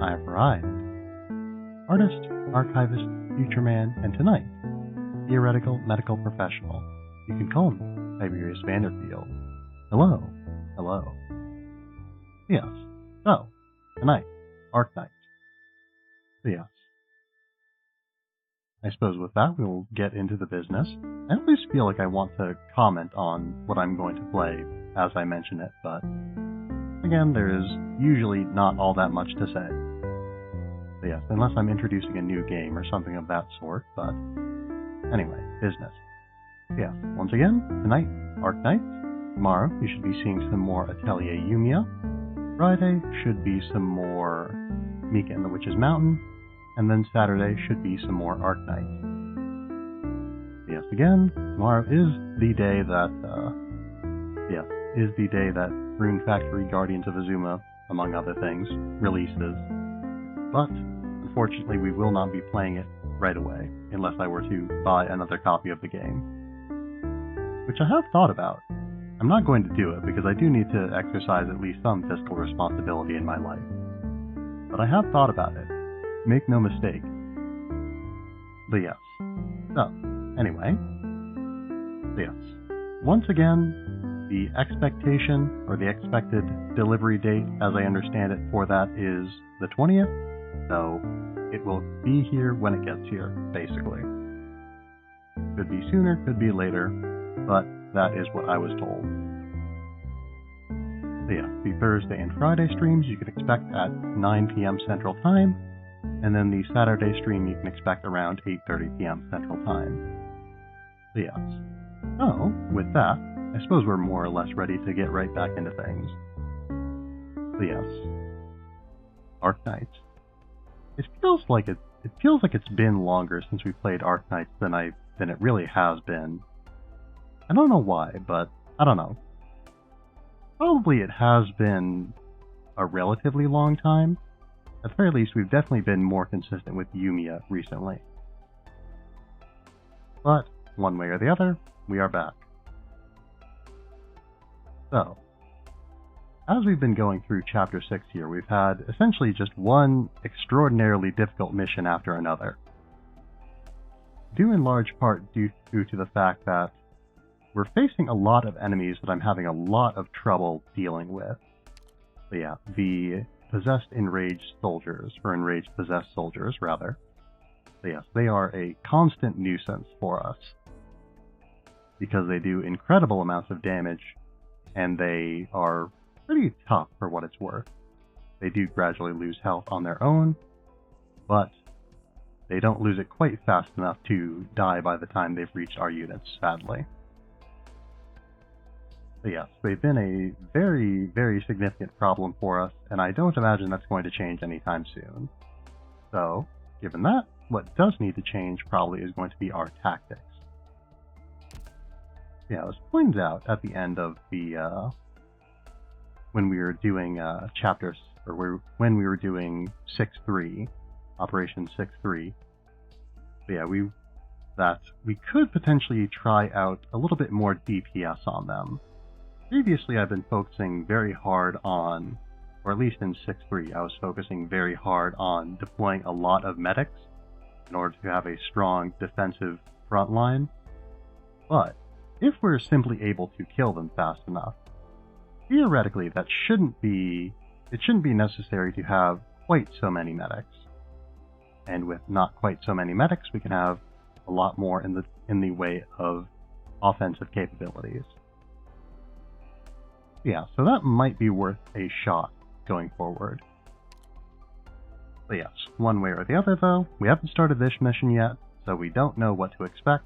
I've arrived. Artist, archivist, future man, and tonight, theoretical medical professional. You can call me Tiberius Vanderfield. Hello. Hello. Yes. So, tonight, Arknights. Yes. I suppose with that we'll get into the business. I always feel like I want to comment on what I'm going to play as I mention it, but again, there is usually not all that much to say. But yes, unless I'm introducing a new game or something of that sort, but anyway, business. Yes, once again, tonight, Arknights. Tomorrow, you should be seeing some more Atelier Yumiya. Friday should be some more Mika and the Witch's Mountain. And then Saturday should be some more Arknights. Yes, again, tomorrow is the day that Rune Factory Guardians of Azuma, among other things, releases. But, unfortunately, we will not be playing it right away, unless I were to buy another copy of the game. Which I have thought about. I'm not going to do it, because I do need to exercise at least some fiscal responsibility in my life. But I have thought about it. Make no mistake. But yes. So, anyway. Yes. Once again, the expectation, or the expected delivery date, as I understand it, for that is the 20th. So, it will be here when it gets here, basically. Could be sooner, could be later, but that is what I was told. So yeah, the Thursday and Friday streams you can expect at 9 p.m. Central Time, and then the Saturday stream you can expect around 8:30 p.m. Central Time. So yes. So, with that, I suppose we're more or less ready to get right back into things. So yes. Arknights. It feels like it's been longer since we played Arknights than it really has been. I don't know why, but I don't know. Probably it has been a relatively long time. At the very least, we've definitely been more consistent with Yumiya recently. But, one way or the other, we are back. So, as we've been going through Chapter 6 here, we've had essentially just one extraordinarily difficult mission after another. Due in large part due to the fact that we're facing a lot of enemies that I'm having a lot of trouble dealing with. So yeah, the possessed enraged soldiers, or enraged possessed soldiers, rather. So yes, they are a constant nuisance for us. Because they do incredible amounts of damage, and they are pretty tough for what it's worth. They do gradually lose health on their own, but they don't lose it quite fast enough to die by the time they've reached our units, sadly. So yes, they've been a very, very significant problem for us, and I don't imagine that's going to change anytime soon. So, given that, what does need to change probably is going to be our tactics. Yeah, it was pointed out at the end of the, when we were doing chapters, or when we were doing 6-3, Operation 6-3, yeah, we could potentially try out a little bit more DPS on them. Previously, I've been focusing very hard on, or at least in 6-3, I was focusing very hard on deploying a lot of medics in order to have a strong defensive front line. But if we're simply able to kill them fast enough, theoretically it shouldn't be necessary to have quite so many medics. And with not quite so many medics, we can have a lot more in the way of offensive capabilities. Yeah, so that might be worth a shot going forward. But yes, one way or the other though, we haven't started this mission yet, so we don't know what to expect.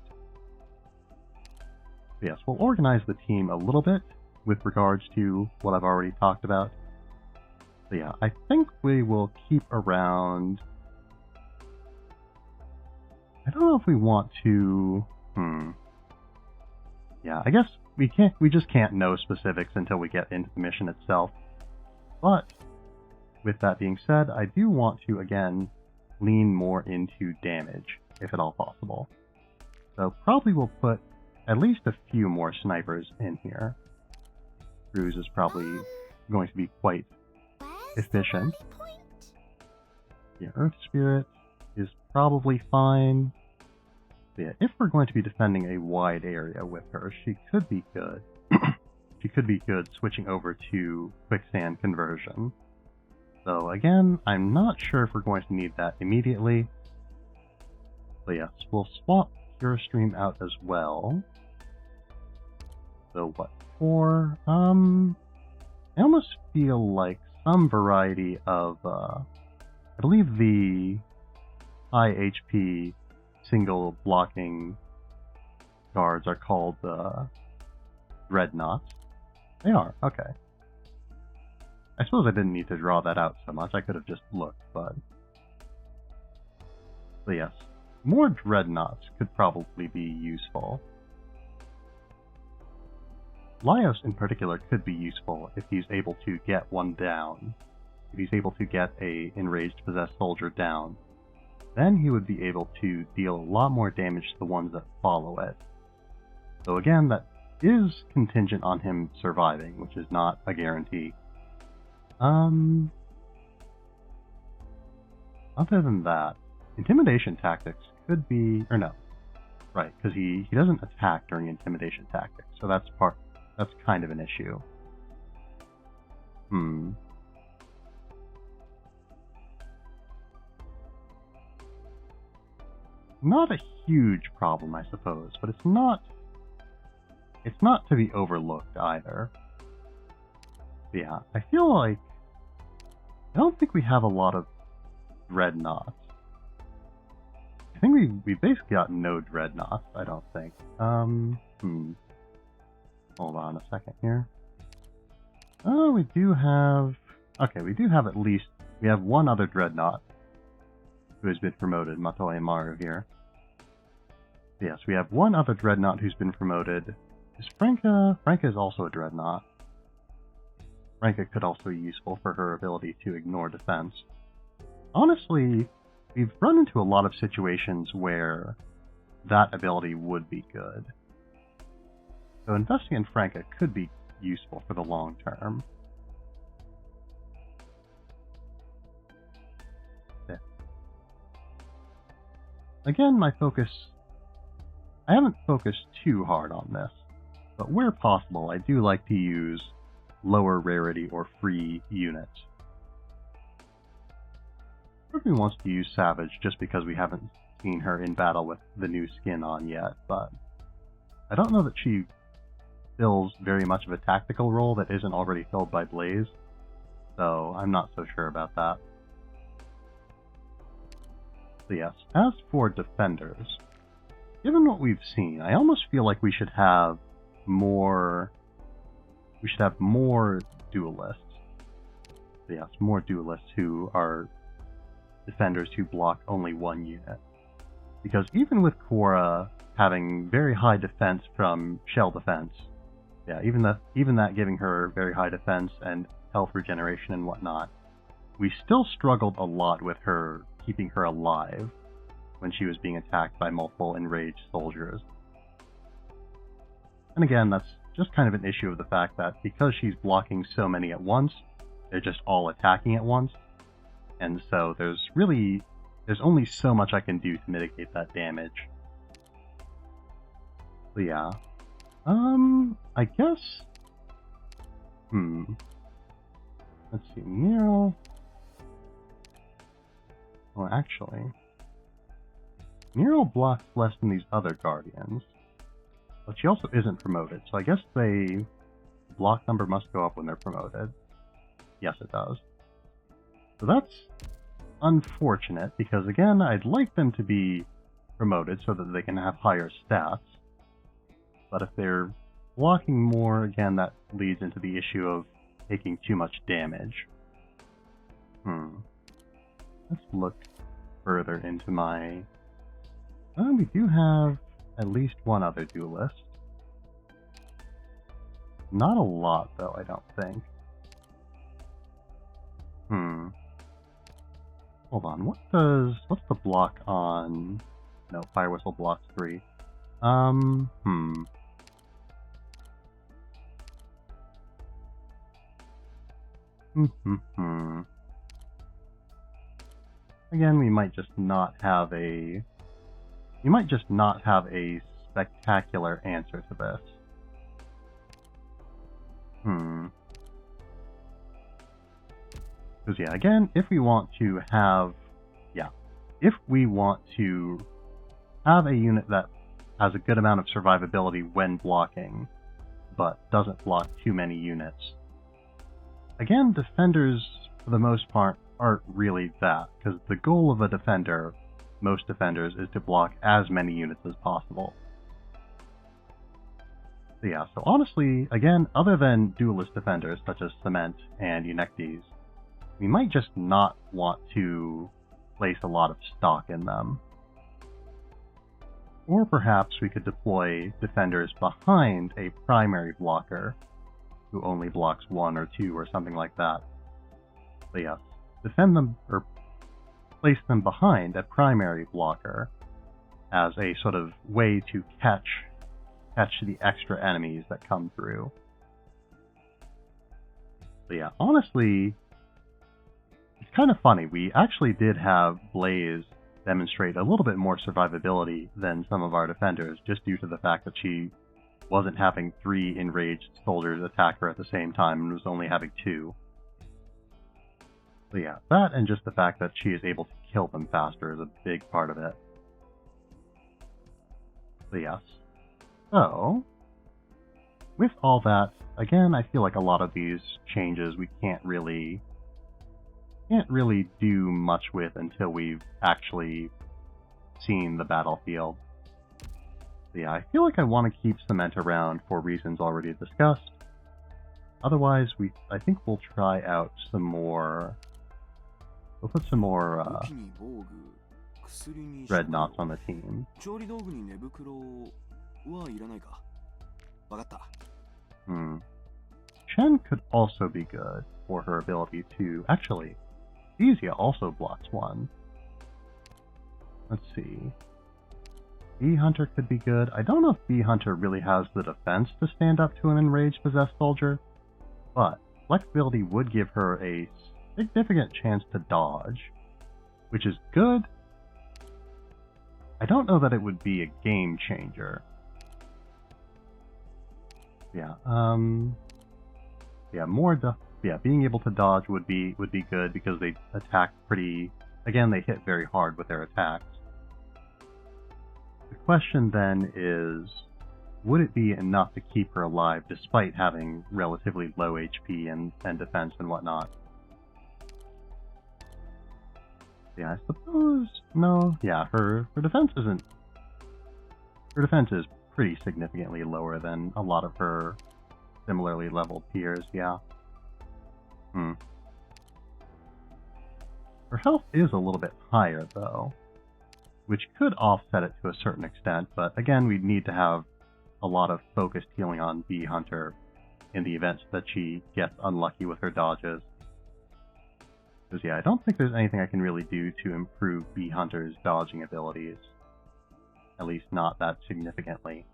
But yes, we'll organize the team a little bit with regards to what I've already talked about. So yeah, I think we will keep around... I don't know if we want to... Yeah, I guess we just can't know specifics until we get into the mission itself. But, with that being said, I do want to, again, lean more into damage, if at all possible. So probably we'll put at least a few more snipers in here. Cruise is probably going to be quite efficient. Yeah, Earth Spirit is probably fine. But yeah, if we're going to be defending a wide area with her, she could be good. She could be good switching over to quicksand conversion. So again, I'm not sure if we're going to need that immediately. So yes, we'll swap Pure Stream out as well. So what for? I almost feel like some variety of, I believe the high HP single blocking guards are called Dreadnoughts. They are, okay. I suppose I didn't need to draw that out so much, I could have just looked, but yes, more Dreadnoughts could probably be useful. Laios in particular could be useful if he's able to get one down. If he's able to get a enraged possessed soldier down, then he would be able to deal a lot more damage to the ones that follow it. So again, that is contingent on him surviving, which is not a guarantee. Other than that, intimidation tactics could be, or no, right, because he doesn't attack during intimidation tactics, so that's kind of an issue. Not a huge problem, I suppose, but it's not to be overlooked either. Yeah, I feel like I don't think we have a lot of Dreadnoughts. I think we basically got no Dreadnoughts, I don't think. Hold on a second here. Oh, we do have... Okay, we do have we have one other Dreadnought who has been promoted, Matoe Maru here. Yes, we have one other Dreadnought who's been promoted. Is Franka? Franka is also a Dreadnought. Franka could also be useful for her ability to ignore defense. Honestly, we've run into a lot of situations where that ability would be good. So investing in Franka could be useful for the long term. Yeah. Again, my focus... I haven't focused too hard on this, but where possible, I do like to use lower rarity or free units. Part of me wants to use Savage just because we haven't seen her in battle with the new skin on yet, but I don't know that she fills very much of a tactical role that isn't already filled by Blaze, so I'm not so sure about that. So yes, as for defenders, given what we've seen, I almost feel like we should have more duelists. So yes, more duelists who are defenders who block only one unit. Because even with Korra having very high defense from shell defense, yeah, even that giving her very high defense and health regeneration and whatnot, we still struggled a lot with her keeping her alive when she was being attacked by multiple enraged soldiers. And again, that's just kind of an issue of the fact that because she's blocking so many at once, they're just all attacking at once, and so there's only so much I can do to mitigate that damage. So yeah. I guess... Let's see, Nero... Well, actually... Nero blocks less than these other Guardians, but she also isn't promoted, so I guess the block number must go up when they're promoted. Yes, it does. So that's unfortunate, because again, I'd like them to be promoted so that they can have higher stats, but if they're blocking more, again, that leads into the issue of taking too much damage. Let's look further into my... we do have at least one other duelist. Not a lot, though, I don't think. Hold on, what's the block on... No, Fire Whistle blocks 3. I again, we might just not have a spectacular answer to this. Because yeah, again, if we want to have a unit that has a good amount of survivability when blocking, but doesn't block too many units. Again, defenders, for the most part, aren't really that, because the goal of a defender, most defenders, is to block as many units as possible. So yeah, so honestly, again, other than duelist defenders such as Cement and Eunectes, we might just not want to place a lot of stock in them. Or perhaps we could deploy defenders behind a primary blocker who only blocks 1 or 2 or something like that. So yes, defend them or place them behind a primary blocker as a sort of way to catch the extra enemies that come through. So yeah, honestly, it's kind of funny. We actually did have Blaze demonstrate a little bit more survivability than some of our defenders, just due to the fact that she wasn't having 3 enraged soldiers attack her at the same time and was only having 2. So yeah, that and just the fact that she is able to kill them faster is a big part of it. So yes. So, with all that, again, I feel like a lot of these changes we can't really do much with until we've actually seen the battlefield. So yeah, I feel like I want to keep Cement around for reasons already discussed. Otherwise, I think we'll try out some more. We'll put some more Dreadnoughts on the team. Chen could also be good for her ability to... Actually, Thesia also blocks 1. Let's see. Bee Hunter could be good. I don't know if Bee Hunter really has the defense to stand up to an enraged possessed soldier, but flexibility would give her a significant chance to dodge, which is good. I don't know that it would be a game changer. Yeah, being able to dodge would be good because they attack pretty... Again, they hit very hard with their attacks. The question then is, would it be enough to keep her alive despite having relatively low HP and defense and whatnot? Yeah, I suppose... No, yeah, her defense isn't... Her defense is pretty significantly lower than a lot of her similarly leveled peers, yeah. Her health is a little bit higher, though, which could offset it to a certain extent, but again, we'd need to have a lot of focused healing on Bee Hunter in the event that she gets unlucky with her dodges. Because yeah, I don't think there's anything I can really do to improve Bee Hunter's dodging abilities. At least not that significantly.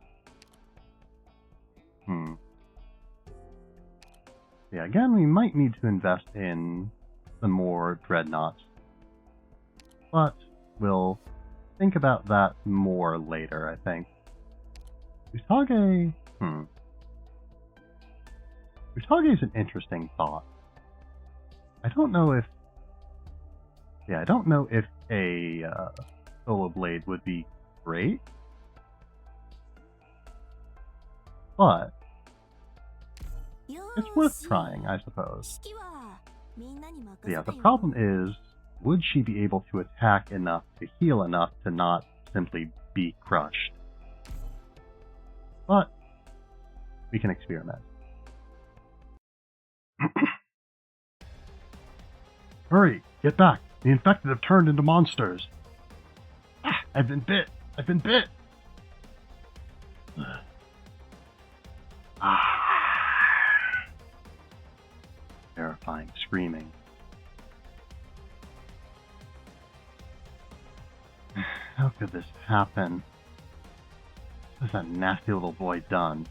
Yeah, again, we might need to invest in some more Dreadnoughts. But we'll think about that more later, I think. Usage... Usage is an interesting thought. I don't know if a Solo Blade would be great, but it's worth trying, I suppose. Yeah, the problem is, would she be able to attack enough to heal enough to not simply be crushed? But we can experiment. Hurry, get back. The infected have turned into monsters. I've been bit. I've been bit. Terrifying screaming. How could this happen? What has that nasty little boy done?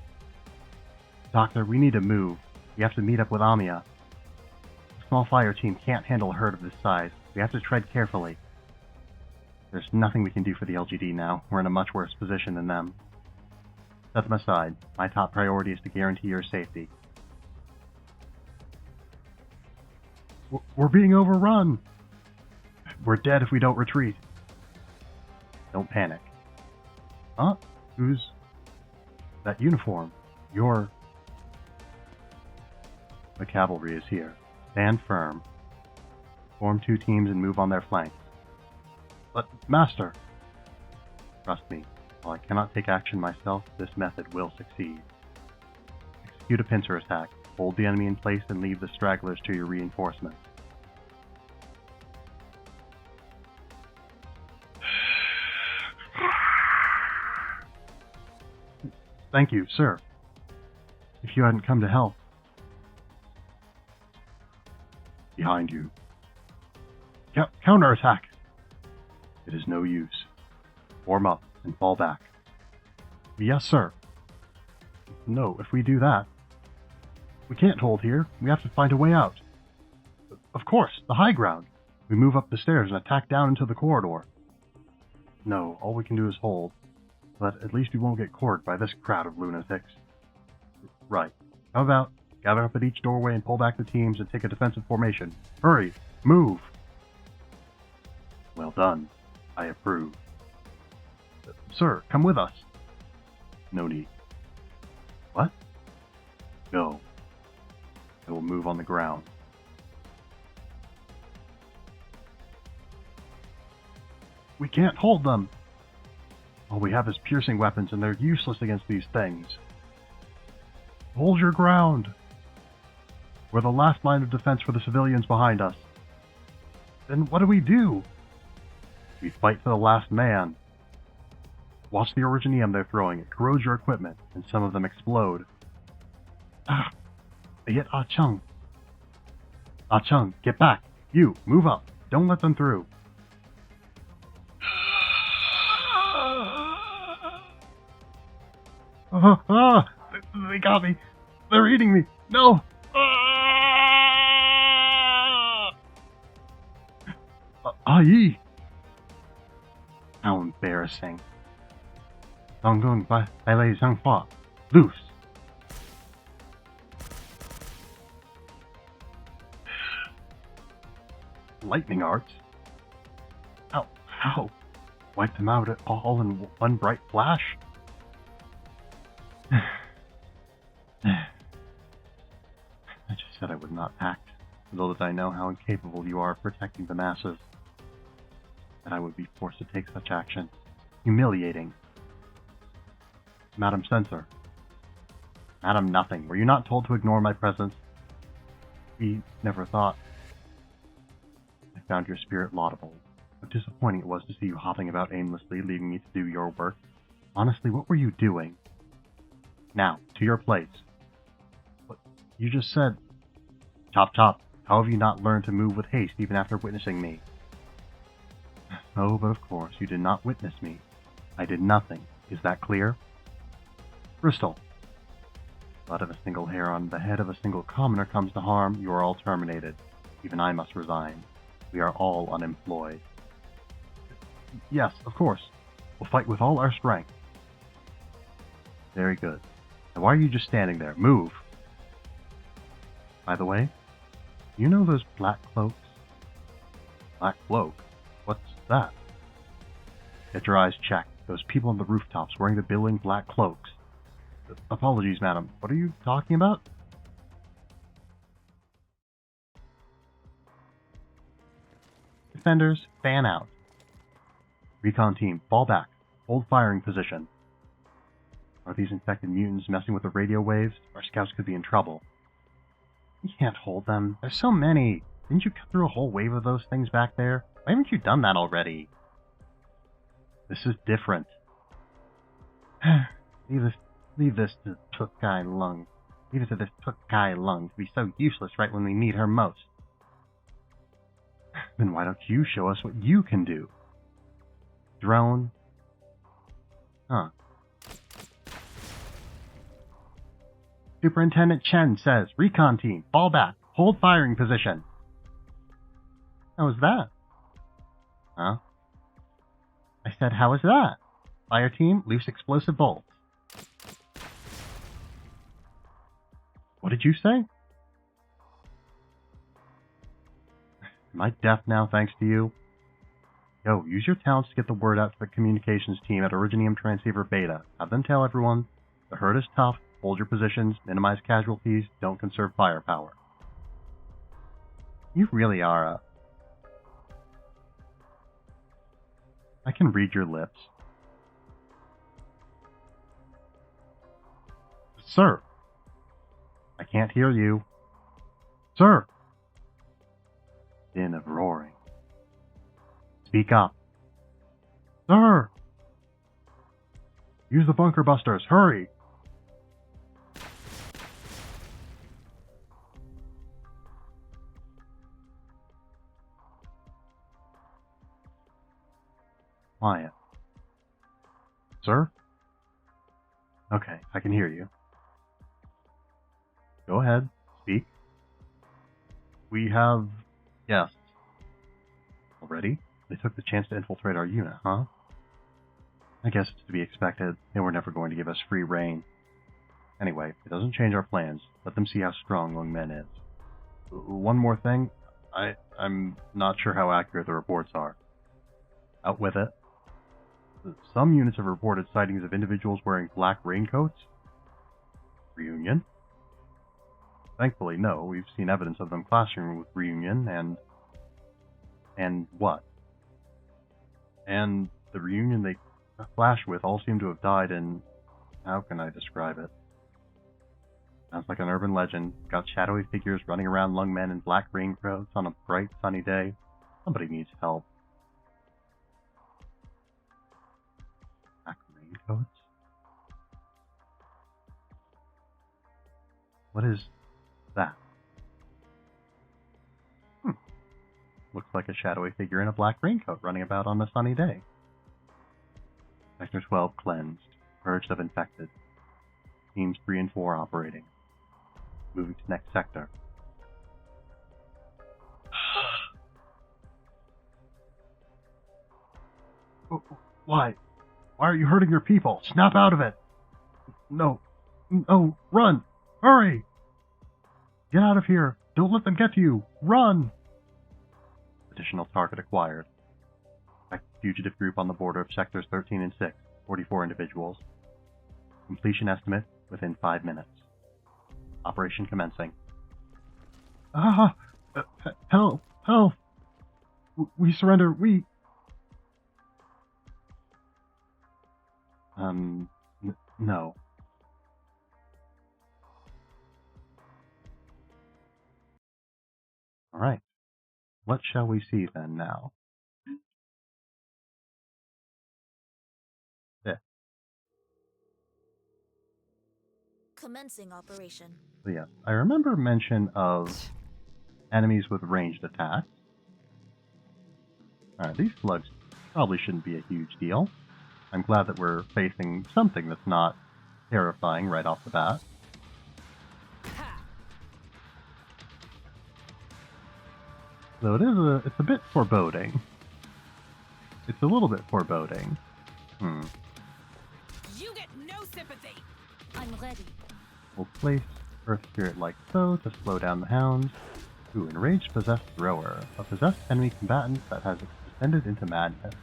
Doctor, we need to move. We have to meet up with Amiya. A small fire team can't handle a herd of this size. We have to tread carefully. There's nothing we can do for the LGD now. We're in a much worse position than them. Set them aside. My top priority is to guarantee your safety. We're being overrun! We're dead if we don't retreat. Don't panic. Huh? Who's... that uniform? You're... The cavalry is here. Stand firm. Form 2 teams and move on their flanks. But, Master! Trust me, while I cannot take action myself, this method will succeed. Execute a pincer attack. Hold the enemy in place and leave the stragglers to your reinforcements. Thank you, sir. If you hadn't come to help. Behind you. Counterattack! It is no use. Form up and fall back. Yes, sir. No, if we do that, we can't hold here. We have to find a way out. Of course, the high ground. We move up the stairs and attack down into the corridor. No, all we can do is hold. But at least we won't get corked by this crowd of lunatics. Right. How about gather up at each doorway and pull back the teams and take a defensive formation? Hurry! Move! Well done. I approve. Sir, come with us. No need. What? Go. I will move on the ground. We can't hold them! All we have is piercing weapons, and they're useless against these things. Hold your ground! We're the last line of defense for the civilians behind us. Then what do we do? We fight for the last man. Watch the originium they're throwing. It corrodes your equipment, and some of them explode. Ah! Yet Ah Chung. Ah Chung, get back! You, move up! Don't let them through! They got me! They're eating me! No! Yi! How embarrassing. Dongdong Bai Lei Zhanghua. Loose! Lightning arts? How? Wipe them out all in one bright flash? I just said I would not act, little did I know how incapable you are of protecting the masses. That I would be forced to take such action. Humiliating. Madam Censor. Madam Nothing, were you not told to ignore my presence? We never thought. I found your spirit laudable. How disappointing it was to see you hopping about aimlessly, leaving me to do your work. Honestly, what were you doing? Now, to your place. What? You just said... Chop chop. How have you not learned to move with haste even after witnessing me? Oh, but of course, you did not witness me. I did nothing. Is that clear? Bristol. But if a single hair on the head of a single commoner comes to harm, you are all terminated. Even I must resign. We are all unemployed. Yes, of course. We'll fight with all our strength. Very good. Now why are you just standing there? Move! By the way, you know those black cloaks? Black cloak? What's that? Get your eyes checked. Those people on the rooftops wearing the billowing black cloaks. Apologies, madam. What are you talking about? Defenders, fan out. Recon team, fall back. Hold firing position. Are these infected mutants messing with the radio waves? Our scouts could be in trouble. You can't hold them. There's so many. Didn't you cut through a whole wave of those things back there? Why haven't you done that already? This is different. Leave this to Tuk Kai Lung. Leave it to this Tuk Kai Lung to be so useless right when we need her most. Then why don't you show us what you can do? Drone? Huh. Superintendent Chen says, Recon team, fall back. Hold firing position. How was that? Huh? I said, how is that? Fire team, loose explosive bolts. What did you say? Am I deaf now thanks to you? Yo, use your talents to get the word out to the communications team at Originium Transceiver Beta. Have them tell everyone, the herd is tough, hold your positions, minimize casualties, don't conserve firepower. You really are a... I can read your lips. Sir! I can't hear you. Sir! Din of roaring. Speak up. Sir! Use the bunker busters, hurry! Quiet. Sir? Okay, I can hear you. Go ahead, speak. We have guests. Already? They took the chance to infiltrate our unit, huh? I guess it's to be expected. They were never going to give us free reign. Anyway, it doesn't change our plans. Let them see how strong Lungmen is. One more thing. I'm not sure how accurate the reports are. Out with it. Some units have reported sightings of individuals wearing black raincoats. Reunion? Thankfully, no. We've seen evidence of them clashing with Reunion and what? And the Reunion they clash with all seem to have died in... How can I describe it? Sounds like an urban legend. Got shadowy figures running around Lungmen in black raincoats on a bright, sunny day. Somebody needs help. Black raincoats? What is that? Looks like a shadowy figure in a black raincoat running about on a sunny day. Sector 12 cleansed. Purged of infected. Teams 3 and 4 operating. Moving to next sector. Why? Why are you hurting your people? Snap out of it! No. No, run! Hurry! Get out of here! Don't let them get to you! Run! Additional target acquired. Active fugitive group on the border of sectors 13 and 6. 44 individuals. Completion estimate within 5 minutes. Operation commencing. Help! Help! We surrender. No. Alright. What shall we see then now? Yeah. Commencing operation. So yes, I remember mention of enemies with ranged attacks. Alright, these slugs probably shouldn't be a huge deal. I'm glad that we're facing something that's not terrifying right off the bat. Though it's a bit foreboding. It's a little bit foreboding. You get no sympathy. I'm ready. We'll place Earth Spirit like so to slow down the hounds. Ooh, enraged possessed thrower. A possessed enemy combatant that has descended into madness,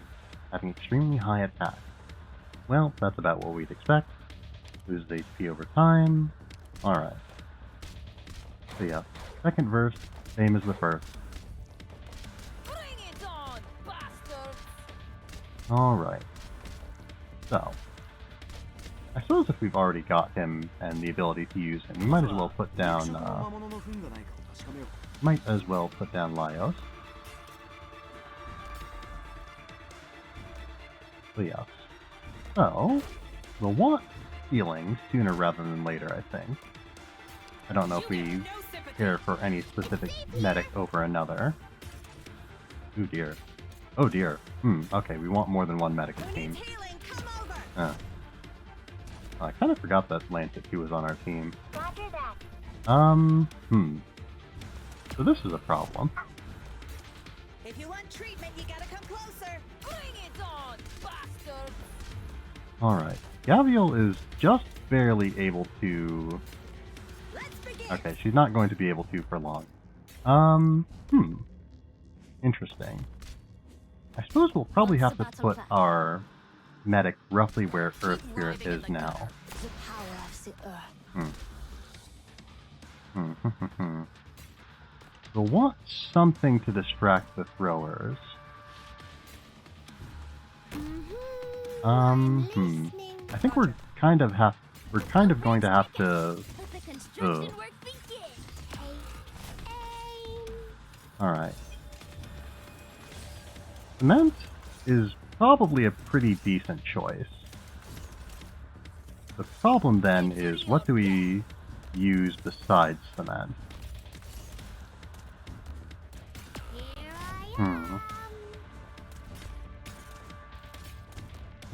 having extremely high attack. Well, that's about what we'd expect. Loses HP over time. Alright. So yeah, second verse, same as the first. Bring it on, bastards! Alright. So, I suppose if we've already got him and the ability to use him, we might as well put down, Laios. So yeah. So, we'll want healing sooner rather than later, I think. I don't know if we care for any specific medic over another. Oh dear. Oh dear. Okay, we want more than one medic team. I kind of forgot that Lancet 2 was on our team. So this is a problem. If you want treatment, you gotta come closer. Bring it on, bastards! Alright. Gavial is just barely able to... Okay, she's not going to be able to for long. Interesting. I suppose we'll probably have to put our medic roughly where Earth Spirit is now. We'll want something to distract the throwers. I think we're kind of going to have to. All right. Cement is probably a pretty decent choice. The problem then is, what do we use besides cement?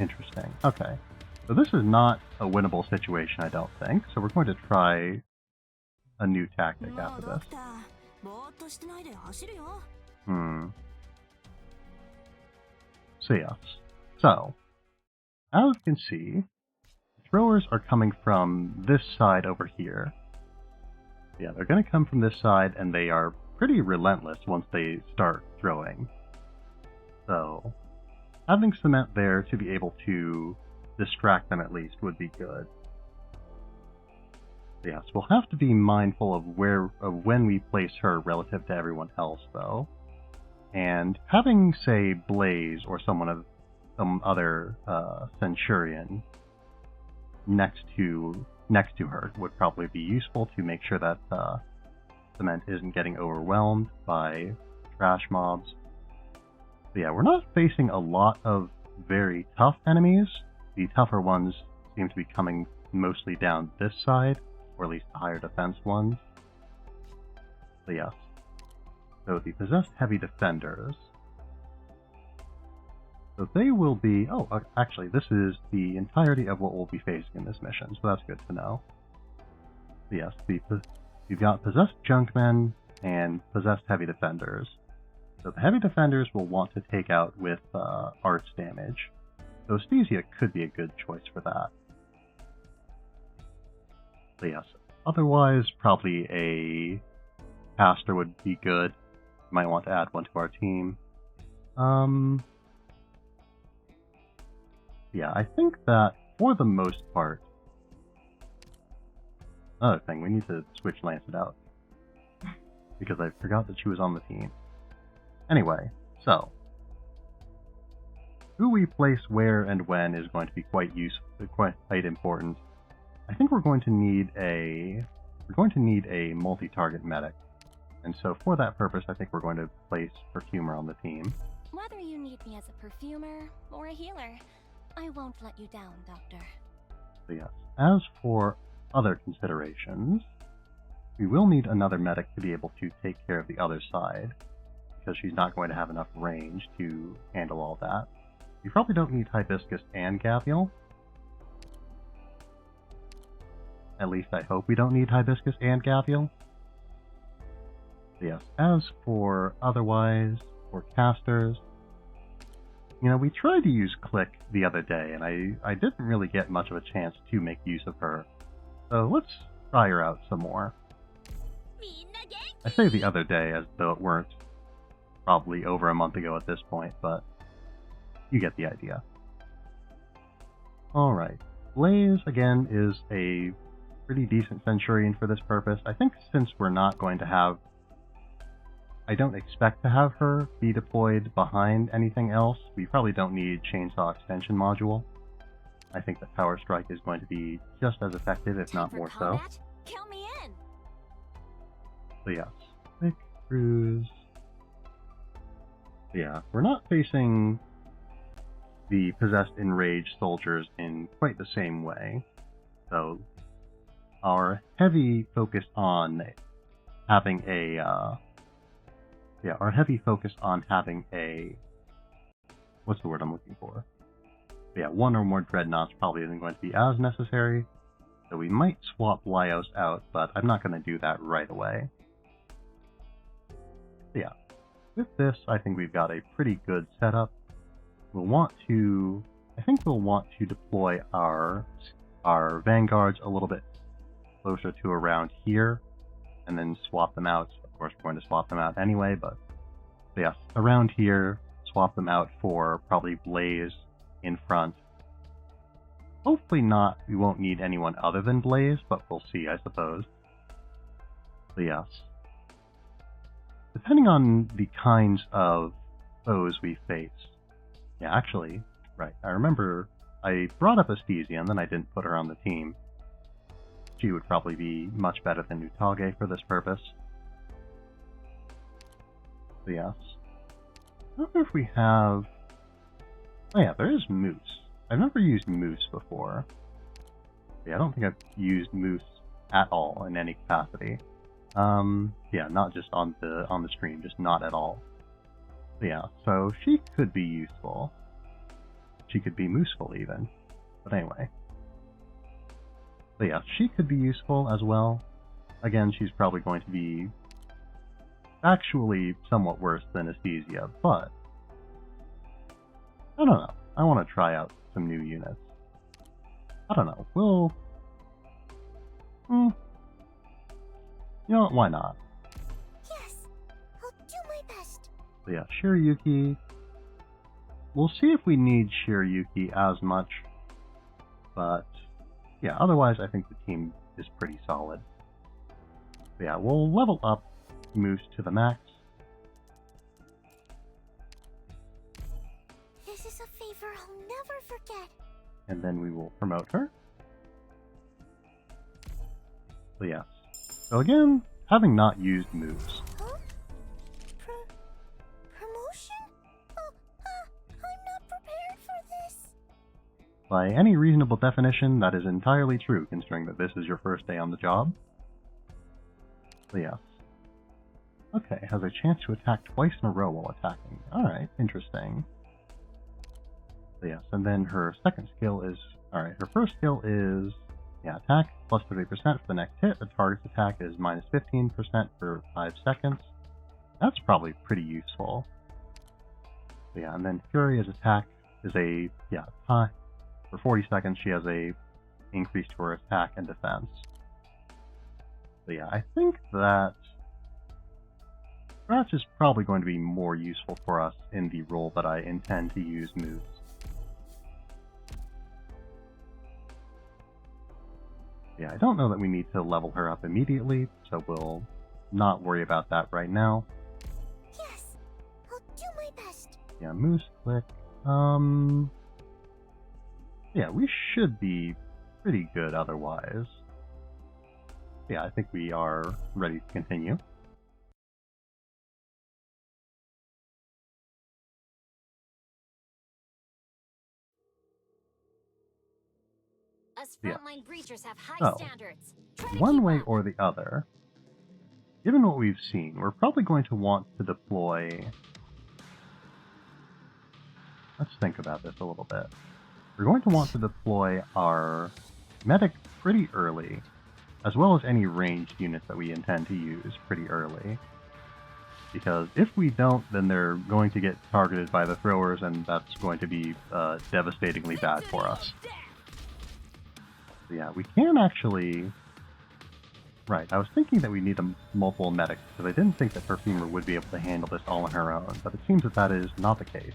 Interesting. Okay. So this is not a winnable situation, I don't think. So we're going to try a new tactic after this. So yes. So, as you can see, throwers are coming from this side over here. Yeah, they're going to come from this side, and they are pretty relentless once they start throwing. So, having cement there to be able to distract them at least would be good. Yes, we'll have to be mindful of when we place her relative to everyone else, though. And having, say, Blaze or some other Centurion next to her would probably be useful to make sure that cement isn't getting overwhelmed by trash mobs. But yeah, we're not facing a lot of very tough enemies. The tougher ones seem to be coming mostly down this side, or at least the higher defense ones. So yes. So the possessed heavy defenders. So they will be... Oh, actually, this is the entirety of what we'll be facing in this mission, so that's good to know. So yes, you've got possessed junkmen and possessed heavy defenders. So the heavy defenders will want to take out with arts damage. So Aesthesia could be a good choice for that. So yes, otherwise probably a caster would be good. Might want to add one to our team. Yeah, I think that for the most part... Another thing, we need to switch Lancet out. Because I forgot that she was on the team. Anyway, so... who we place where and when is going to be quite important. I think we're going to need a multi-target medic. And so for that purpose, I think we're going to place Perfumer on the team. Whether you need me as a perfumer or a healer, I won't let you down, Doctor. So yes. As for other considerations, we will need another medic to be able to take care of the other side, because she's not going to have enough range to handle all that. We probably don't need Hibiscus and Gavial. At least I hope we don't need Hibiscus and Gavial. Yes, as for otherwise, for casters, you know, we tried to use Click the other day, and I didn't really get much of a chance to make use of her. So let's try her out some more. I say the other day as though it weren't probably over a month ago at this point, but you get the idea. Alright, Blaze, again, is a pretty decent Centurion for this purpose. I think since we're not going to have... I don't expect to have her be deployed behind anything else. We probably don't need Chainsaw Extension Module. I think that Power Strike is going to be just as effective, if not more so. Count me in. So yes, Quick Cruise. So yeah, we're not facing the possessed enraged soldiers in quite the same way. So our heavy focus on having a what's the word I'm looking for? Yeah, one or more dreadnoughts probably isn't going to be as necessary. So we might swap Laios out, but I'm not going to do that right away. So yeah, with this, I think we've got a pretty good setup. We'll want to I think we'll want to deploy our vanguards a little bit closer to around here, and then swap them out. Of course, we're going to swap them out anyway, but yes, around here, swap them out for probably Blaze in front. Hopefully not, we won't need anyone other than Blaze, but we'll see, I suppose. So yes. Depending on the kinds of foes we face. Yeah, actually, right, I remember I brought up Astesia and then I didn't put her on the team. She would probably be much better than Utage for this purpose. So yes. I wonder if we have... Oh yeah, there is Moose. I've never used Moose before. Yeah, I don't think I've used Moose at all in any capacity. Yeah, not just on the stream, just not at all. So yeah, so she could be useful. She could be Mooseful even. But anyway. So yeah, she could be useful as well. Again, she's probably going to be actually somewhat worse than Aesthesia, but I don't know. I want to try out some new units. I don't know. We'll... You know what? Why not? Yes, I'll do my best. So yeah, Shiryuki. We'll see if we need Shiryuki as much, but yeah, otherwise I think the team is pretty solid. So yeah, we'll level up Moose to the max. This is a favor I'll never forget. And then we will promote her. So yes. So again, having not used Moose. Huh? Promotion? Oh, I'm not prepared for this. By any reasonable definition, that is entirely true, considering that this is your first day on the job. So yes. Okay, has a chance to attack twice in a row while attacking. Alright, interesting. So yes, and then her second skill is... Alright, her first skill is... Yeah, attack, plus 30% for the next hit. The target's attack is minus 15% for 5 seconds. That's probably pretty useful. So yeah, and then Furia's attack is a... Yeah, for 40 seconds she has a increase to her attack and defense. So yeah, I think that... Scratch is probably going to be more useful for us in the role that I intend to use Moose. Yeah, I don't know that we need to level her up immediately, so we'll not worry about that right now. Yes, I'll do my best. Yeah, Moose click. Yeah, we should be pretty good otherwise. Yeah, I think we are ready to continue. Us frontline breachers have high So, standards. Try to one keep way up. or the other, given what we've seen, we're probably going to want to deploy... Let's think about this a little bit. We're going to want to deploy our medic pretty early, as well as any ranged units that we intend to use pretty early. Because if we don't, then they're going to get targeted by the throwers, and that's going to be devastatingly bad for us. So yeah, we can actually... Right, I was thinking that we need a multiple medic, because I didn't think that Perfumer would be able to handle this all on her own, but it seems that that is not the case.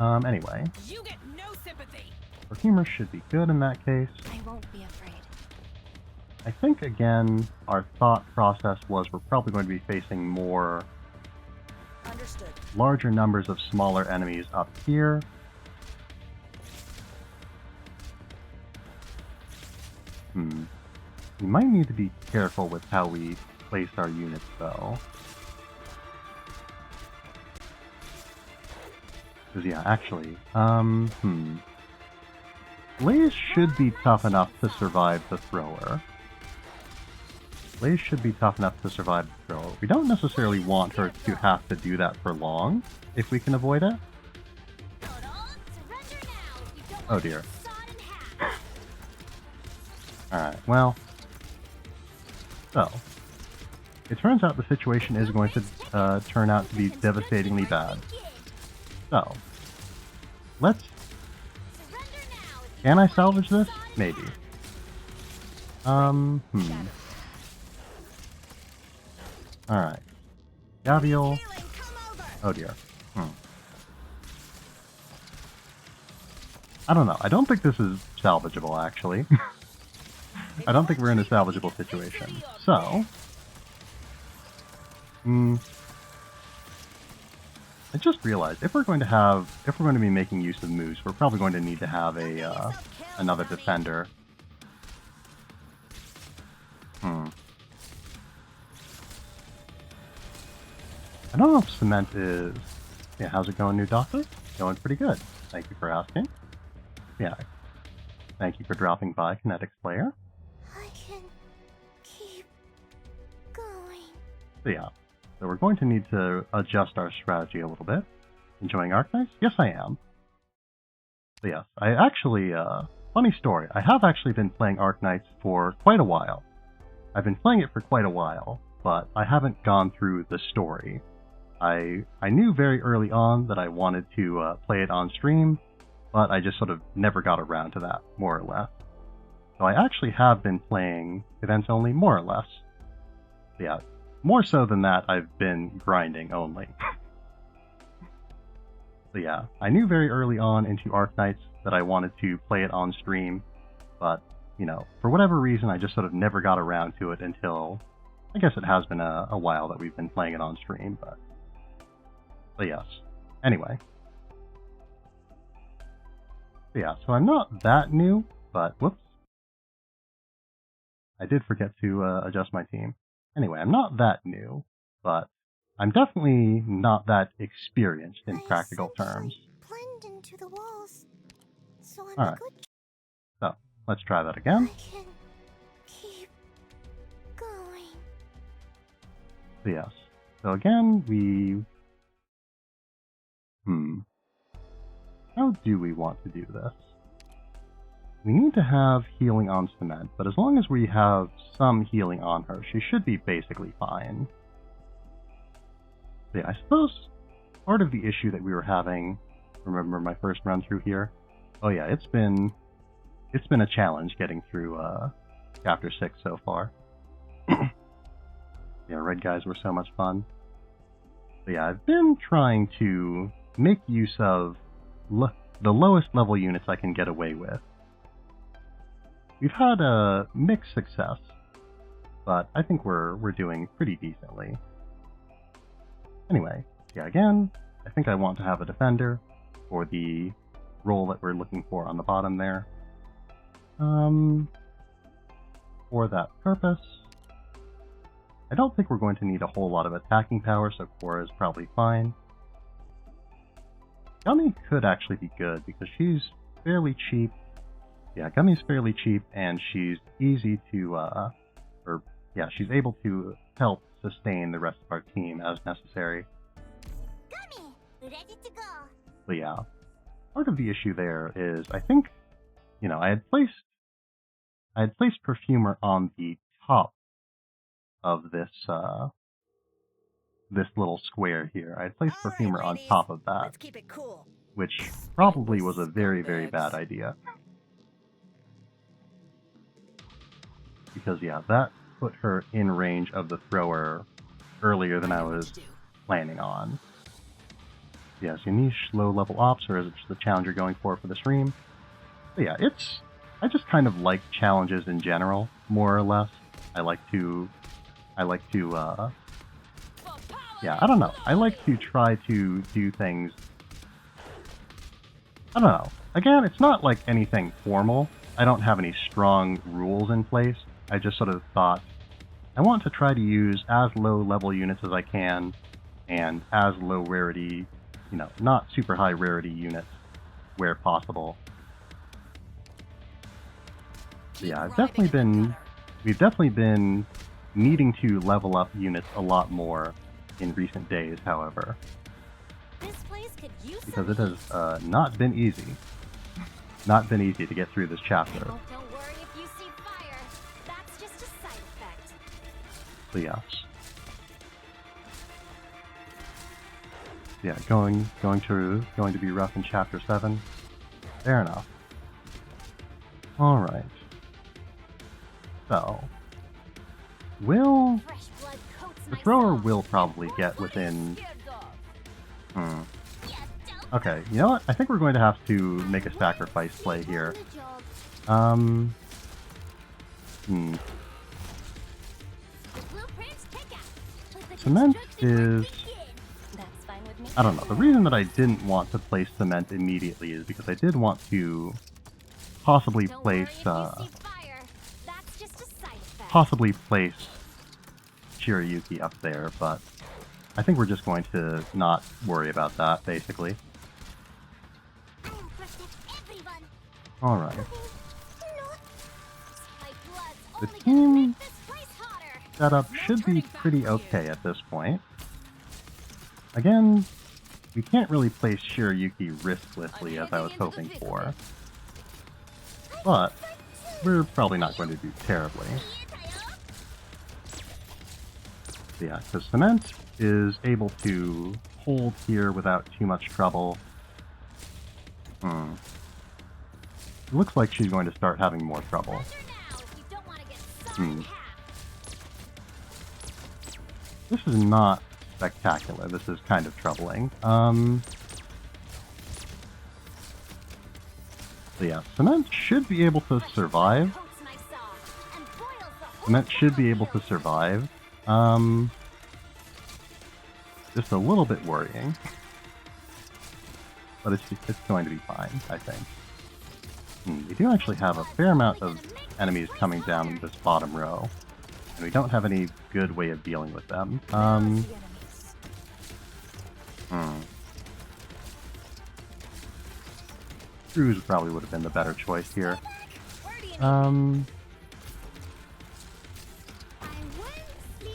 Anyway. You get no sympathy. Perfumer should be good in that case. I won't be afraid. I think, again, our thought process was we're probably going to be facing more... Understood. larger numbers of smaller enemies up here. We might need to be careful with how we place our units, though. Because, yeah, actually, Blaze should be tough enough to survive the thrower. Blaze should be tough enough to survive the thrower. We don't necessarily want her to have to do that for long, if we can avoid it. Oh dear. Alright, well... So, it turns out the situation is going to turn out to be devastatingly bad. So, let's Can I salvage this? Maybe. Alright. Gavial. Oh dear. I don't know. I don't think this is salvageable, actually. I don't think we're in a salvageable situation. So... I just realized, if we're going to be making use of moves, we're probably going to need to have a, another defender. I don't know if Cement is... Yeah, how's it going, new doctor? Going pretty good. Thank you for asking. Yeah. Thank you for dropping by, Kinetics player. I can keep going. So yeah. So we're going to need to adjust our strategy a little bit. Enjoying Arknights? Yes, I am. So yes, I actually, funny story, I have actually been playing Arknights for quite a while. I've been playing it for quite a while, but I haven't gone through the story. I knew very early on that I wanted to play it on stream, but I just sort of never got around to that, more or less. So I actually have been playing events only, more or less. Yeah, more so than that, I've been grinding only. So yeah, I knew very early on into Arknights that I wanted to play it on stream, but, you know, for whatever reason, I just sort of never got around to it until... I guess it has been a while that we've been playing it on stream, but yes. Anyway. So yeah, so I'm not that new, but whoops. I did forget to adjust my team. Anyway, I'm not that new, but I'm definitely not that experienced in practical terms. Blend into the walls, so I'm Alright. good. So, let's try that again. I can keep going. So yes. So again, we... How do we want to do this? We need to have healing on Cement, but as long as we have some healing on her, she should be basically fine. So yeah, I suppose part of the issue that we were having, remember my first run through here? Oh yeah, it's been a challenge getting through Chapter 6 so far. Yeah, Red Guys were so much fun. But yeah, I've been trying to make use of the lowest level units I can get away with. We've had a mixed success, but I think we're doing pretty decently. Anyway, yeah, again, I think I want to have a defender for the role that we're looking for on the bottom there. For that purpose, I don't think we're going to need a whole lot of attacking power, so Cora is probably fine. Gummy could actually be good because she's fairly cheap. Yeah, Gummy's fairly cheap and she's easy to, she's able to help sustain the rest of our team as necessary. Gummy, ready to go. But yeah, part of the issue there is I think, you know, I had placed Perfumer on the top of this this little square here. I had placed Perfumer on top of that. Let's keep it cool. Which probably was a very, very bad idea. Because, yeah, that put her in range of the thrower earlier than I was planning on. Yeah, so niche low-level ops, or is it just the challenge you're going for the stream? But yeah, I just kind of like challenges in general, more or less. I like to, yeah, I don't know. I like to try to do things... I don't know. Again, it's not like anything formal. I don't have any strong rules in place. I just sort of thought, I want to try to use as low level units as I can, and as low rarity, you know, not super high rarity units where possible. So yeah, we've definitely been needing to level up units a lot more in recent days, however. This place could use Because it has not been easy. Not been easy to get through this chapter. Oh, don't worry if you see fire. That's just a side effect. So yes. Yeah, going to be rough in chapter 7. Fair enough. Alright. So, will... The thrower will probably get within... Okay, you know what? I think we're going to have to make a sacrifice play here. Cement is... I don't know. The reason that I didn't want to place cement immediately is because I did want to possibly place Shirayuki up there, but I think we're just going to not worry about that, basically. Alright. The team setup should be pretty okay at this point. Again, we can't really place Shirayuki risklessly as I was hoping for. But we're probably not going to do terribly. Yeah, because Cement is able to hold here without too much trouble. It looks like she's going to start having more trouble. This is not spectacular. This is kind of troubling. So yeah, Cement should be able to survive. Cement should be able to survive. Just a little bit worrying. But it's going to be fine, I think. We do actually have a fair amount of enemies coming down in this bottom row. And we don't have any good way of dealing with them. Cruise probably would have been the better choice here. Actually,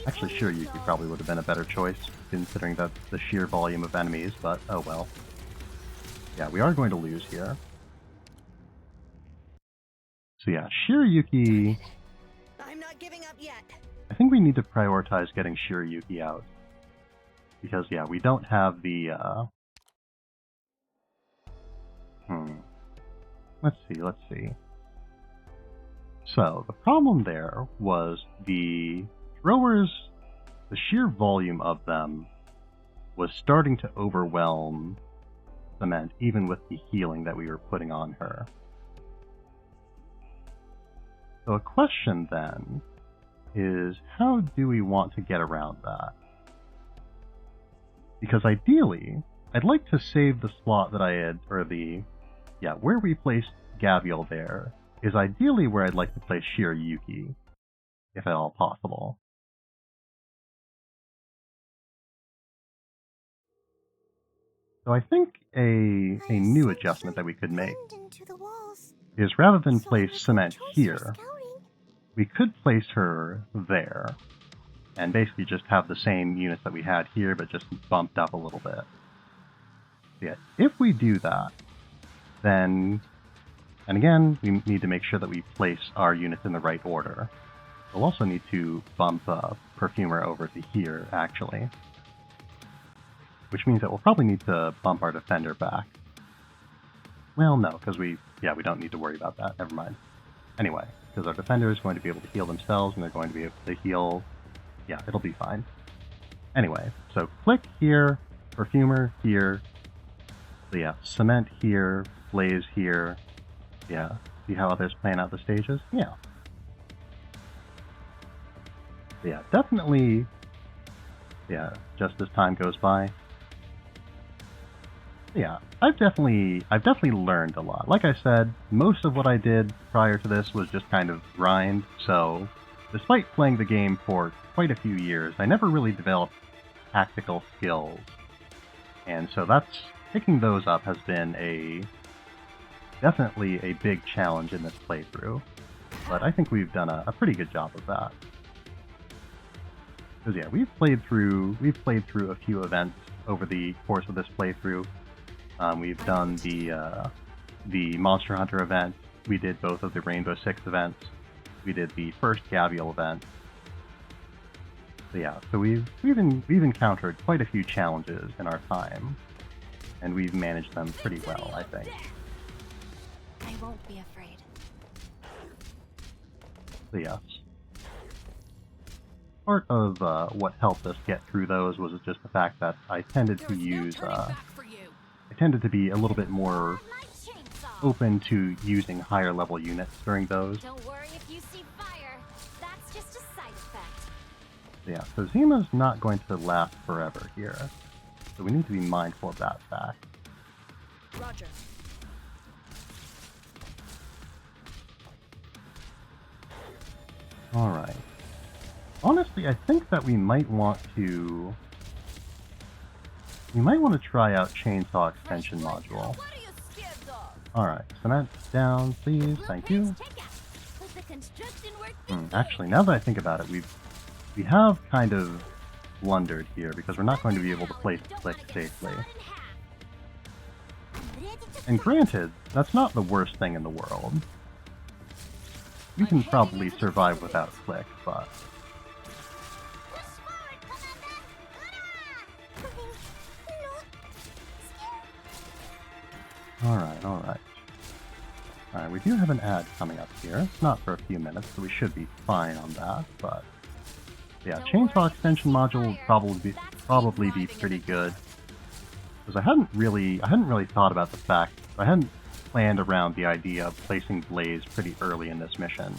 Shirayuki probably would have been a better choice, considering that the sheer volume of enemies, but oh well. Yeah, we are going to lose here. So yeah, Shirayuki... I'm not giving up yet. I think we need to prioritize getting Shirayuki out. Because, yeah, we don't have the, Let's see. So, the problem there was the throwers, the sheer volume of them was starting to overwhelm Cement, even with the healing that we were putting on her. So a question then is, how do we want to get around that? Because ideally, I'd like to save the slot that I had, or where we placed Gavial there, is ideally where I'd like to place Shirayuki, if at all possible. So I think a new adjustment that we could make is rather than place Cement here, we could place her there, and basically just have the same units that we had here, but just bumped up a little bit. Yeah, if we do that, then, and again, we need to make sure that we place our units in the right order. We'll also need to bump Perfumer over to here, actually. Which means that we'll probably need to bump our Defender back. Well, no, because we don't need to worry about that. Never mind. Anyway, because our Defender is going to be able to heal themselves, and they're going to be able to heal... Yeah, it'll be fine. Anyway, so Click here, Perfumer here, so yeah, Cement here, Blaze here, yeah. See how others plan out the stages? Yeah. So yeah, definitely, yeah, just as time goes by. Yeah, I've definitely learned a lot. Like I said, most of what I did prior to this was just kind of grind, so despite playing the game for quite a few years, I never really developed tactical skills. And so picking those up has been definitely a big challenge in this playthrough. But I think we've done a pretty good job of that. Because yeah, we've played through a few events over the course of this playthrough. We've done the Monster Hunter event. We did both of the Rainbow Six events. We did the first Gavial event. So yeah, so we've encountered quite a few challenges in our time, and we've managed them pretty well, I think. I won't be afraid. So yes. Part of what helped us get through those was just the fact that I tended to use, I tended to be a little bit more open to using higher level units during those. Don't worry if you see fire. That's just a side effect. So yeah, so Zima's not going to last forever here. So we need to be mindful of that fact. Roger. Alright. Honestly, I think that we might want to try out Chainsaw Extension Module. What are you scared of? Alright, so that's down, please, thank you. With the construction work Actually, now that I think about it, we have kind of blundered here because we're not going to be able to place Click safely. And granted, that's not the worst thing in the world. We can probably survive without Click, but... Alright. Alright, we do have an ad coming up here. It's not for a few minutes, so we should be fine on that, but... Yeah, Chainsaw Extension Module would probably be pretty good. Because I hadn't really thought about the fact, I hadn't planned around the idea of placing Blaze pretty early in this mission.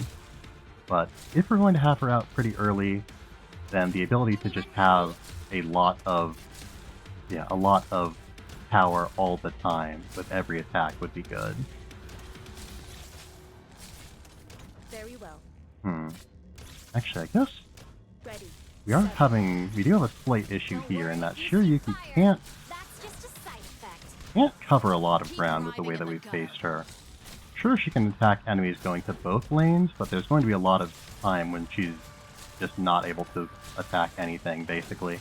But if we're going to have her out pretty early, then the ability to just have a lot of power all the time with every attack would be good. Very well. Actually, I guess Ready. we do have a slight issue here in that Shiryuki can't cover a lot of ground with the way that we've faced her. Sure, she can attack enemies going to both lanes, but there's going to be a lot of time when she's just not able to attack anything, basically.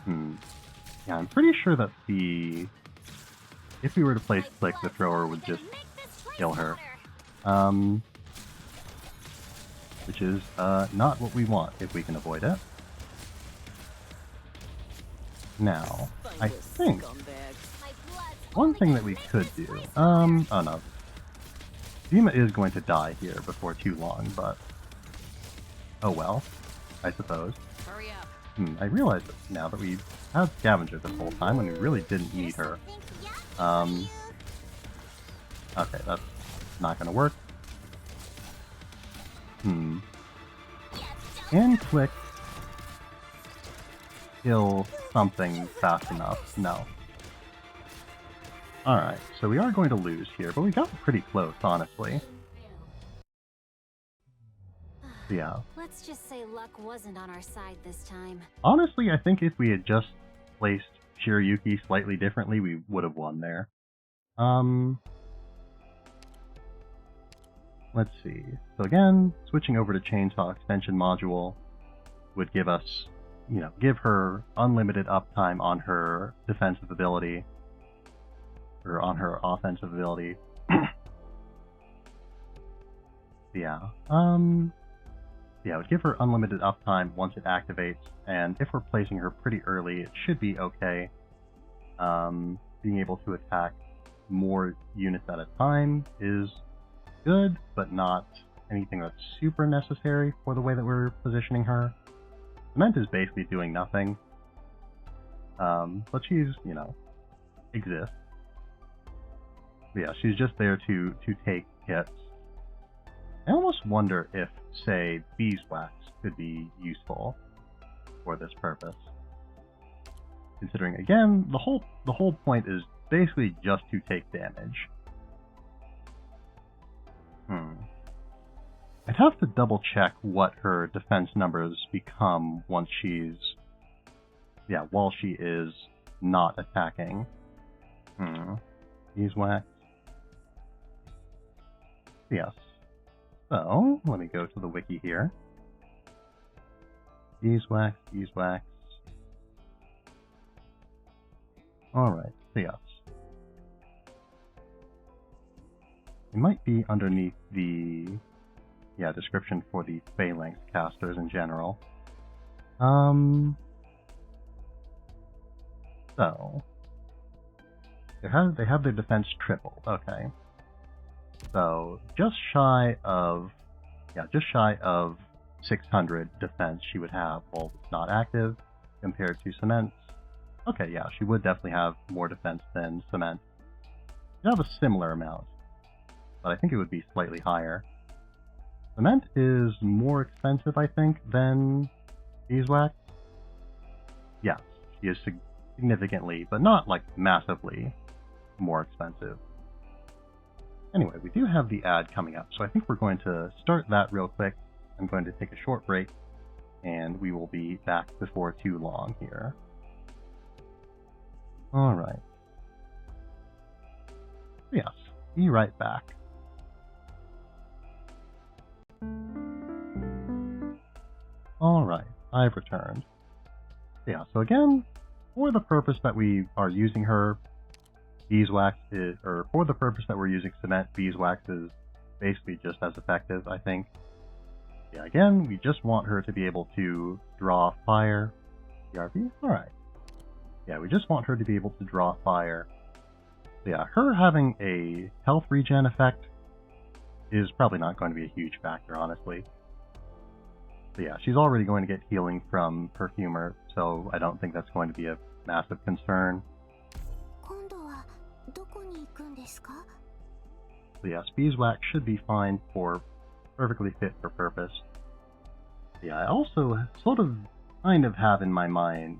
Yeah, I'm pretty sure that if we were to place Click, the thrower would just kill her. Which is not what we want if we can avoid it. Now, I think one thing that we could do, oh no. Zima is going to die here before too long, but oh well, I suppose. Hurry up. I realize it now that we've had Scavenger this whole time when we really didn't need her. Okay, that's not gonna work. Can Click kill something fast enough? No. Alright, so we are going to lose here, but we got pretty close, honestly. Yeah. Let's just say luck wasn't on our side this time. Honestly, I think if we had just placed Shiryuki slightly differently, we would have won there. Let's see. So again, switching over to Chainsaw Extension Module would give us, give her unlimited uptime on her defensive ability, or on her offensive ability. Yeah. Yeah, it would give her unlimited uptime once it activates, and if we're placing her pretty early, it should be okay. Being able to attack more units at a time is good, but not anything that's super necessary for the way that we're positioning her. Cement is basically doing nothing, but she's, exists. But yeah, she's just there to take hits. I almost wonder if, say, beeswax could be useful for this purpose. Considering, again, the whole point is basically just to take damage. I'd have to double check what her defense numbers become once while she is not attacking. Beeswax. Yes. So, let me go to the wiki here. Beeswax. Alright, so yes. It might be underneath the description for the phalanx casters in general. So they have their defense tripled, okay. So just shy of Yeah, just shy of 600 defense she would have while it's not active compared to Cement. Okay, yeah, she would definitely have more defense than Cement. She'd have a similar amount, but I think it would be slightly higher. Cement is more expensive, I think, than Beeswax. Yes, she is significantly, but not like massively, more expensive. Anyway, we do have the ad coming up, so I think we're going to start that real quick. I'm going to take a short break, and we will be back before too long here. Alright. Yes, be right back. Alright, I've returned. Yeah, so again, for the purpose that we are using her, Beeswax is, or for the purpose that we're using Cement, Beeswax is basically just as effective, I think. Yeah, again, we just want her to be able to draw fire. PRP? Alright. Yeah, we just want her to be able to draw fire. So yeah, her having a health regen effect is probably not going to be a huge factor, honestly. So yeah, she's already going to get healing from Perfumer, so I don't think that's going to be a massive concern. So yes, Beeswax should be fine for perfectly fit for purpose. Yeah, I also sort of kind of have in my mind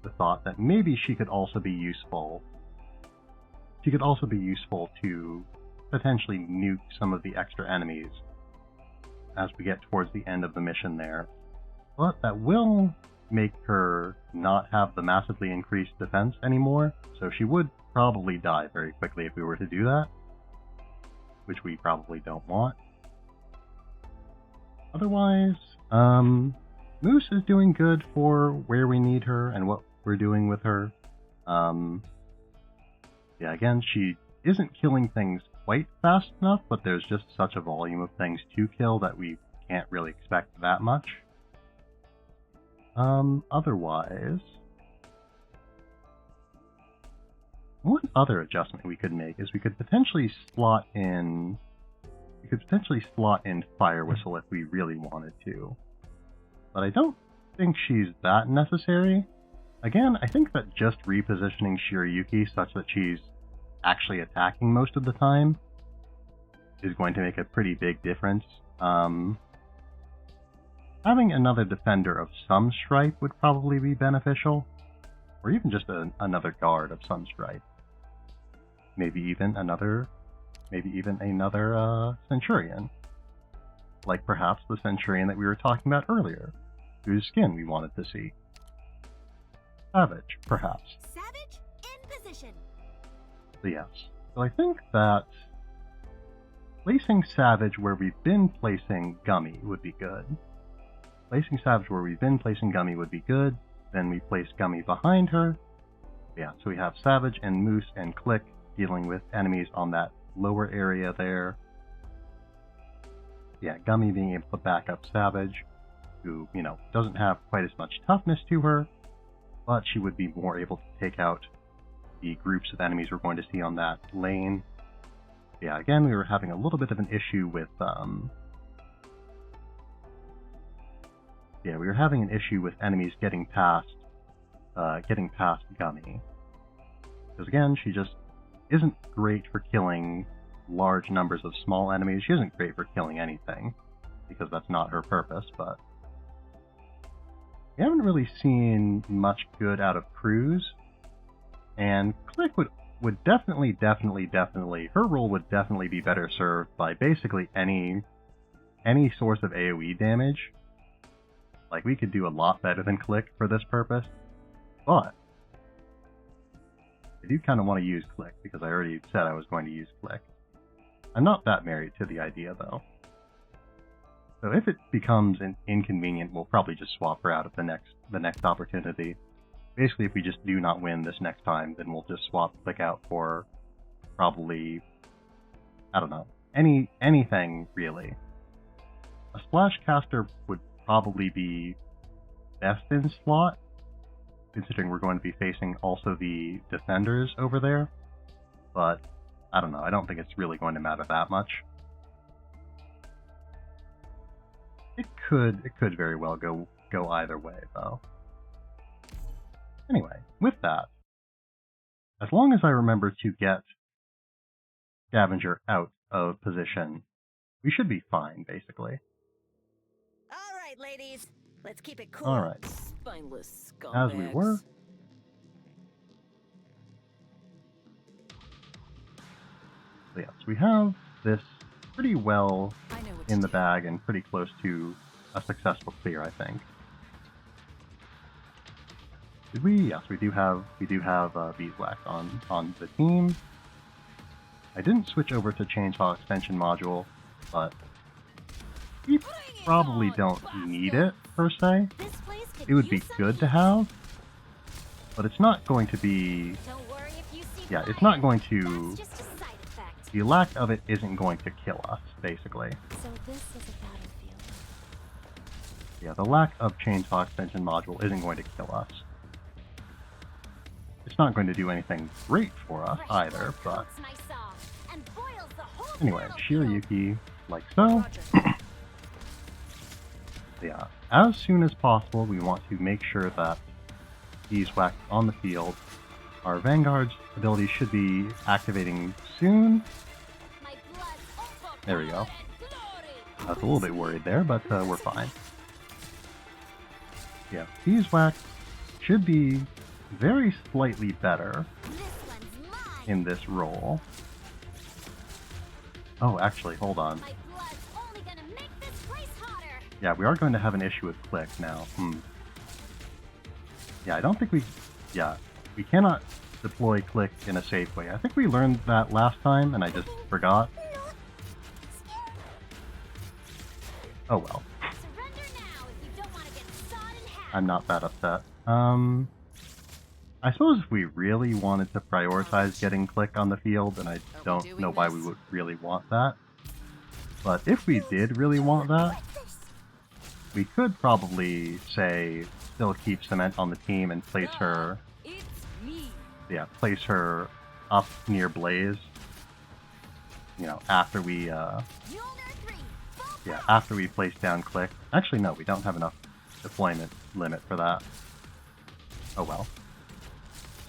the thought that maybe she could also be useful. She could also be useful to potentially nuke some of the extra enemies as we get towards the end of the mission there. But that will make her not have the massively increased defense anymore, so she would probably die very quickly if we were to do that, which we probably don't want. Otherwise, Moose is doing good for where we need her and what we're doing with her. Yeah, again, she isn't killing things quite fast enough, but there's just such a volume of things to kill that we can't really expect that much. Otherwise, one other adjustment we could make is we could potentially slot in Fire Whistle if we really wanted to. But I don't think she's that necessary. Again, I think that just repositioning Shiryuki such that she's actually attacking most of the time is going to make a pretty big difference. Having another defender of some stripe would probably be beneficial, or even just another guard of some stripe. Maybe even another Centurion. Like perhaps the Centurion that we were talking about earlier, whose skin we wanted to see. Savage, perhaps. Savage in position. So yes. So I think that placing Savage where we've been placing Gummy would be good. Placing Savage where we've been placing Gummy would be good. Then we place Gummy behind her. Yeah, so we have Savage and Moose and Click dealing with enemies on that lower area there. Yeah, Gummy being able to back up Savage, who, doesn't have quite as much toughness to her, but she would be more able to take out the groups of enemies we're going to see on that lane. Yeah, again, we were having a little bit of an issue with, enemies getting past Gummy. Because again, she just isn't great for killing large numbers of small enemies. She isn't great for killing anything, because that's not her purpose, but we haven't really seen much good out of Cruz, and Click would definitely, her role would definitely be better served by basically any source of AoE damage. Like, we could do a lot better than Click for this purpose, but I do kind of want to use Click, because I already said I was going to use Click. I'm not that married to the idea, though. So if it becomes inconvenient, we'll probably just swap her out at the next opportunity. Basically, if we just do not win this next time, then we'll just swap Click out for probably, I don't know, anything really. A Splash Caster would probably be best in slot, considering we're going to be facing also the defenders over there. But I don't know, I don't think it's really going to matter that much. It could very well go either way, though. Anyway, with that, as long as I remember to get Scavenger out of position, we should be fine, basically. All right, ladies. Let's keep it cool. Alright, Spineless scumbags. as we were. So yes, we have this pretty well I know what in to the do. bag and pretty close to a successful clear, I think. Did we? Yes, we do have Beeswax on the team. I didn't switch over to Chainsaw Extension Module, but we probably don't need it per se. This place could It would be use some good to heat. have, but it's not going to be. Don't worry if you see Yeah, it's fire. not going to. That's just a side effect. The lack of it isn't going to kill us, basically. So this is a battlefield. Yeah, the lack of Chainsaw Extension Module isn't going to kill us. It's not going to do anything great for us Fresh either, blood but coats my saw and boils the whole anyway, battlefield. Shiryuki, like so. Roger. Yeah, as soon as possible, we want to make sure that Beeswax is on the field. Our Vanguard's ability should be activating soon. My blood's There we go. overpowered and glory. I was a little bit worried there, but we're fine. Yeah, Beeswax should be very slightly better This one's mine. in this role. Oh, actually, hold on. My blood's only gonna make this place hotter. Yeah, we are going to have an issue with Click now. Yeah, I don't think we... Yeah, we cannot deploy Click in a safe way. I think we learned that last time, and I just forgot. Oh well. Surrender now if you don't want to get sawed in half. I'm not that upset. I suppose if we really wanted to prioritize getting Click on the field, and I don't know why we would really want that. But if we did really want that, we could probably, say, still keep Cement on the team and place her, It's me. yeah, place her up near Blaze. You know, after we, Mjolnir 3, full yeah, after we place down Click. Actually, no, we don't have enough deployment limit for that. Oh well.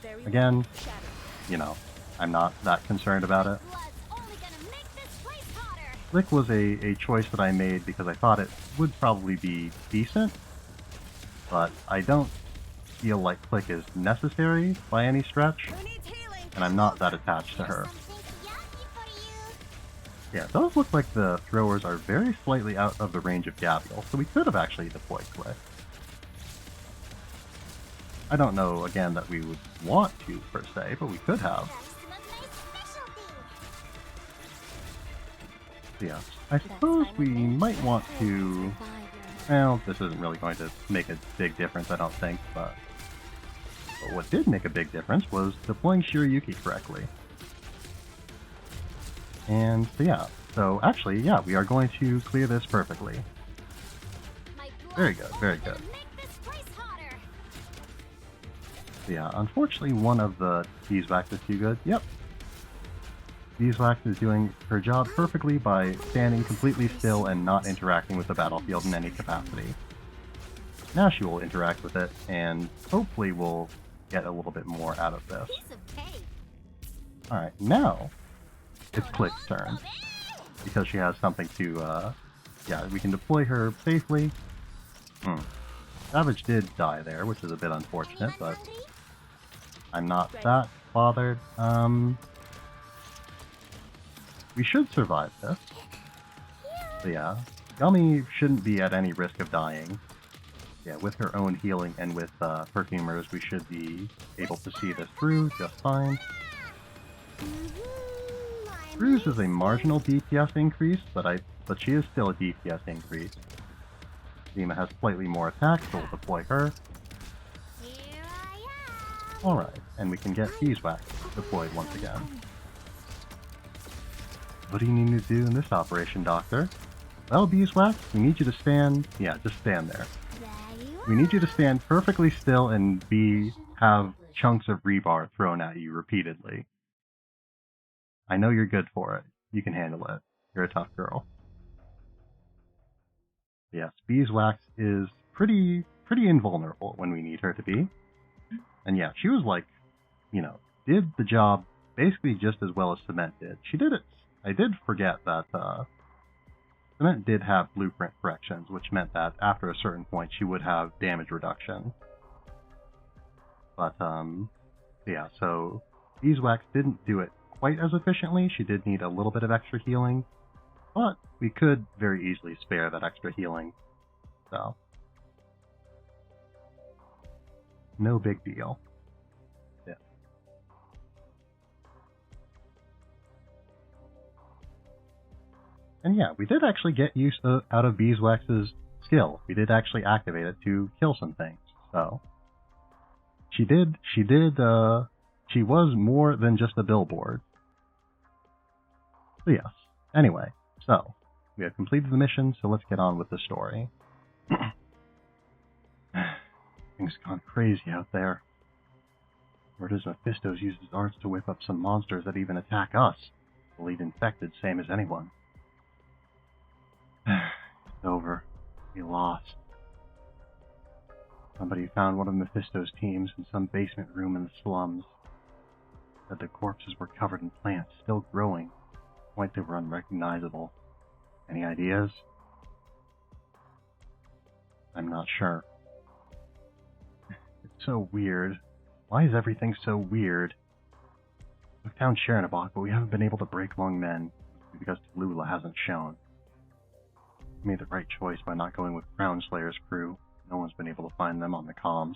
Very Again, shattered. you know, I'm not that concerned about it. blood's only gonna make this place hotter. Click was a choice that I made because I thought it would probably be decent, but I don't feel like Click is necessary by any stretch, Who needs healing? and I'm not that attached to her. Something yummy for you. Yeah, it does look like the throwers are very slightly out of the range of Gabriel, so we could have actually deployed Click. I don't know, again, that we would want to, per se, but we could have. That's some of my specialty. Yeah, I suppose we might want to... Well, this isn't really going to make a big difference, I don't think, but what did make a big difference was deploying Shiryuki correctly. And so yeah, so actually, yeah, we are going to clear this perfectly. My Very blood's good, very only gonna good. make this place hotter. So yeah, unfortunately one of the Beeswax is too good. Yep. Beeswax is doing her job perfectly by standing completely still and not interacting with the battlefield in any capacity. Now she will interact with it, and hopefully we'll get a little bit more out of this. Piece of cake. Alright, now it's Click's turn, because she has something to, yeah, we can deploy her safely. Savage did die there, which is a bit unfortunate, but I'm not that bothered. We should survive this. So yeah, Gummy shouldn't be at any risk of dying. Yeah, with her own healing and with perfumers, we should be able to see this through just fine. Bruise is a marginal DPS increase, but she is still a DPS increase. Zima has slightly more attack, so we'll deploy her. Here I am. Alright, and we can get Beeswax deployed once again. What do you need to do in this operation, Doctor? Well, Beeswax, we need you to stand... Yeah, just stand there. There you We need you to stand perfectly still and have chunks of rebar thrown at you repeatedly. I know you're good for it. You can handle it. You're a tough girl. Yes, Beeswax is pretty invulnerable when we need her to be. And yeah, she was like, did the job basically just as well as Cement did. She did it. I did forget that Cement did have blueprint corrections, which meant that after a certain point she would have damage reduction. But yeah, so Beeswax didn't do it quite as efficiently. She did need a little bit of extra healing, but we could very easily spare that extra healing. So no big deal. Yeah. And yeah, we did actually get use out of Beeswax's skill. We did actually activate it to kill some things. So she was more than just a billboard. So yes. Anyway, so we have completed the mission, so let's get on with the story. Things gone crazy out there. Word is Mephistos used his arts to whip up some monsters that even attack us. The lead infected, same as anyone. It's over. We lost. Somebody found one of Mephistos' teams in some basement room in the slums. Said the corpses were covered in plants, still growing. Point they were unrecognizable. Any ideas? I'm not sure. It's so weird. Why is everything so weird? We've found Chernobog, but we haven't been able to break Lungmen because Tallulah hasn't shown. We made the right choice by not going with Crown Slayer's crew. No one's been able to find them on the comms.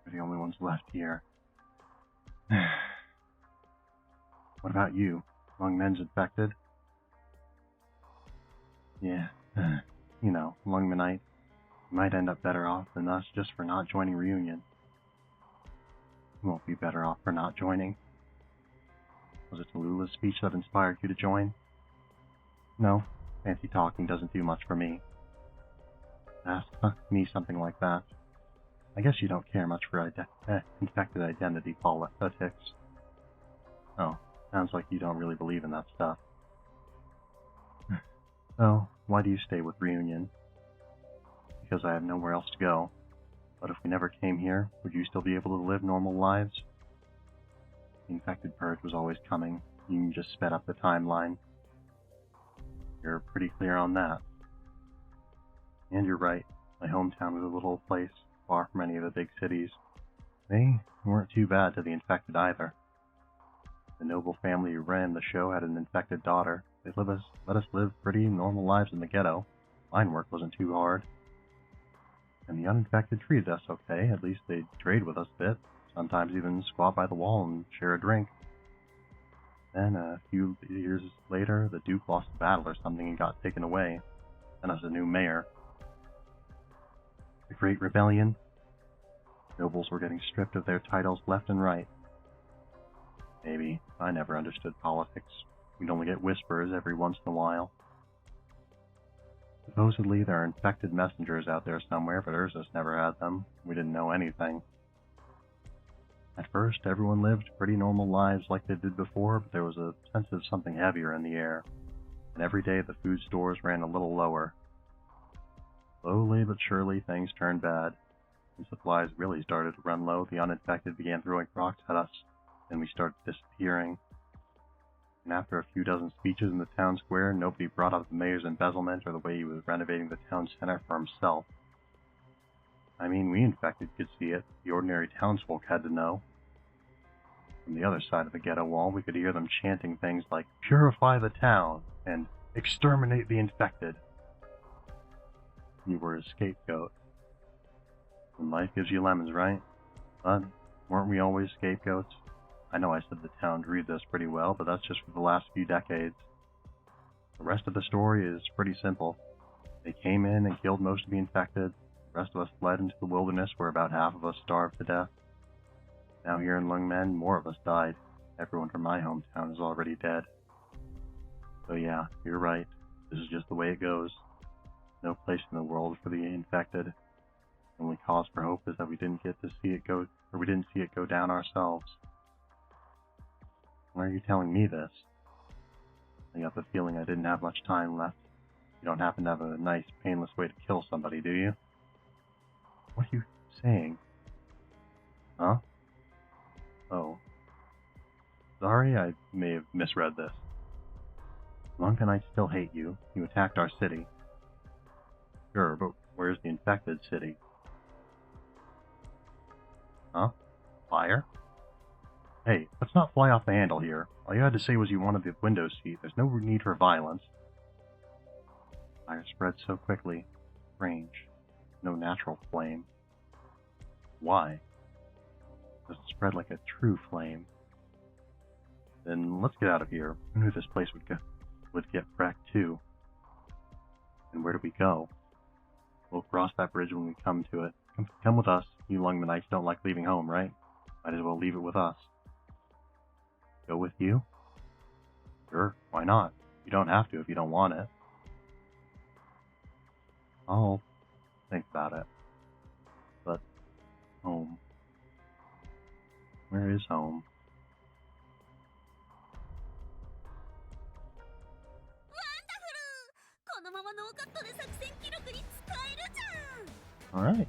We're the only ones left here. What about you? Lungmen's infected? Yeah, Lungmenite. You might end up better off than us just for not joining Reunion. You won't be better off for not joining. Was it Tallulah's speech that inspired you to join? No, fancy talking doesn't do much for me. Ask me something like that. I guess you don't care much for infected identity politics. Oh, sounds like you don't really believe in that stuff. So, why do you stay with Reunion? Because I have nowhere else to go. But if we never came here, would you still be able to live normal lives? The infected purge was always coming. You just sped up the timeline. You're pretty clear on that. And you're right. My hometown was a little place, far from any of the big cities. They weren't too bad to the infected either. The noble family who ran the show had an infected daughter. They let us live pretty normal lives in the ghetto. Line work wasn't too hard. And the uninfected treated us okay. At least they'd trade with us a bit. Sometimes even squat by the wall and share a drink. Then, a few years later, the Duke lost a battle or something and got taken away. Sent us a new mayor. The Great Rebellion. Nobles were getting stripped of their titles left and right. Maybe. I never understood politics. We'd only get whispers every once in a while. Supposedly there are infected messengers out there somewhere, but Ursus never had them. We didn't know anything. At first, everyone lived pretty normal lives like they did before, but there was a sense of something heavier in the air. And every day the food stores ran a little lower. Slowly but surely things turned bad. When supplies really started to run low, the uninfected began throwing rocks at us, and we started disappearing. And after a few dozen speeches in the town square, nobody brought up the mayor's embezzlement or the way he was renovating the town center for himself. I mean, we infected could see it. The ordinary townsfolk had to know. From the other side of the ghetto wall, we could hear them chanting things like, "Purify the town," and "Exterminate the infected." You were a scapegoat. And life gives you lemons, right? But weren't we always scapegoats? I know I said the towns read this pretty well, but that's just for the last few decades. The rest of the story is pretty simple. They came in and killed most of the infected. The rest of us fled into the wilderness where about half of us starved to death. Now here in Lungmen, more of us died. Everyone from my hometown is already dead. So yeah, you're right. This is just the way it goes. No place in the world for the infected. The only cause for hope is that we didn't see it go down ourselves. Why are you telling me this? I got the feeling I didn't have much time left. You don't happen to have a nice, painless way to kill somebody, do you? What are you saying? Huh? Oh. Sorry, I may have misread this. Arknights still hate you. You attacked our city. Sure, but where's the infected city? Huh? Fire? Hey, let's not fly off the handle here. All you had to say was you wanted the window seat. There's no need for violence. Fire spreads so quickly. Strange. No natural flame. Why? Does it spread like a true flame? Then let's get out of here. I knew this place would get wrecked too. And where do we go? We'll cross that bridge when we come to it. Come with us. You Lungmenites don't like leaving home, right? Might as well leave it with us. Go with you? Sure, why not? You don't have to if you don't want it. I'll think about it. But home. Where is home? Alright.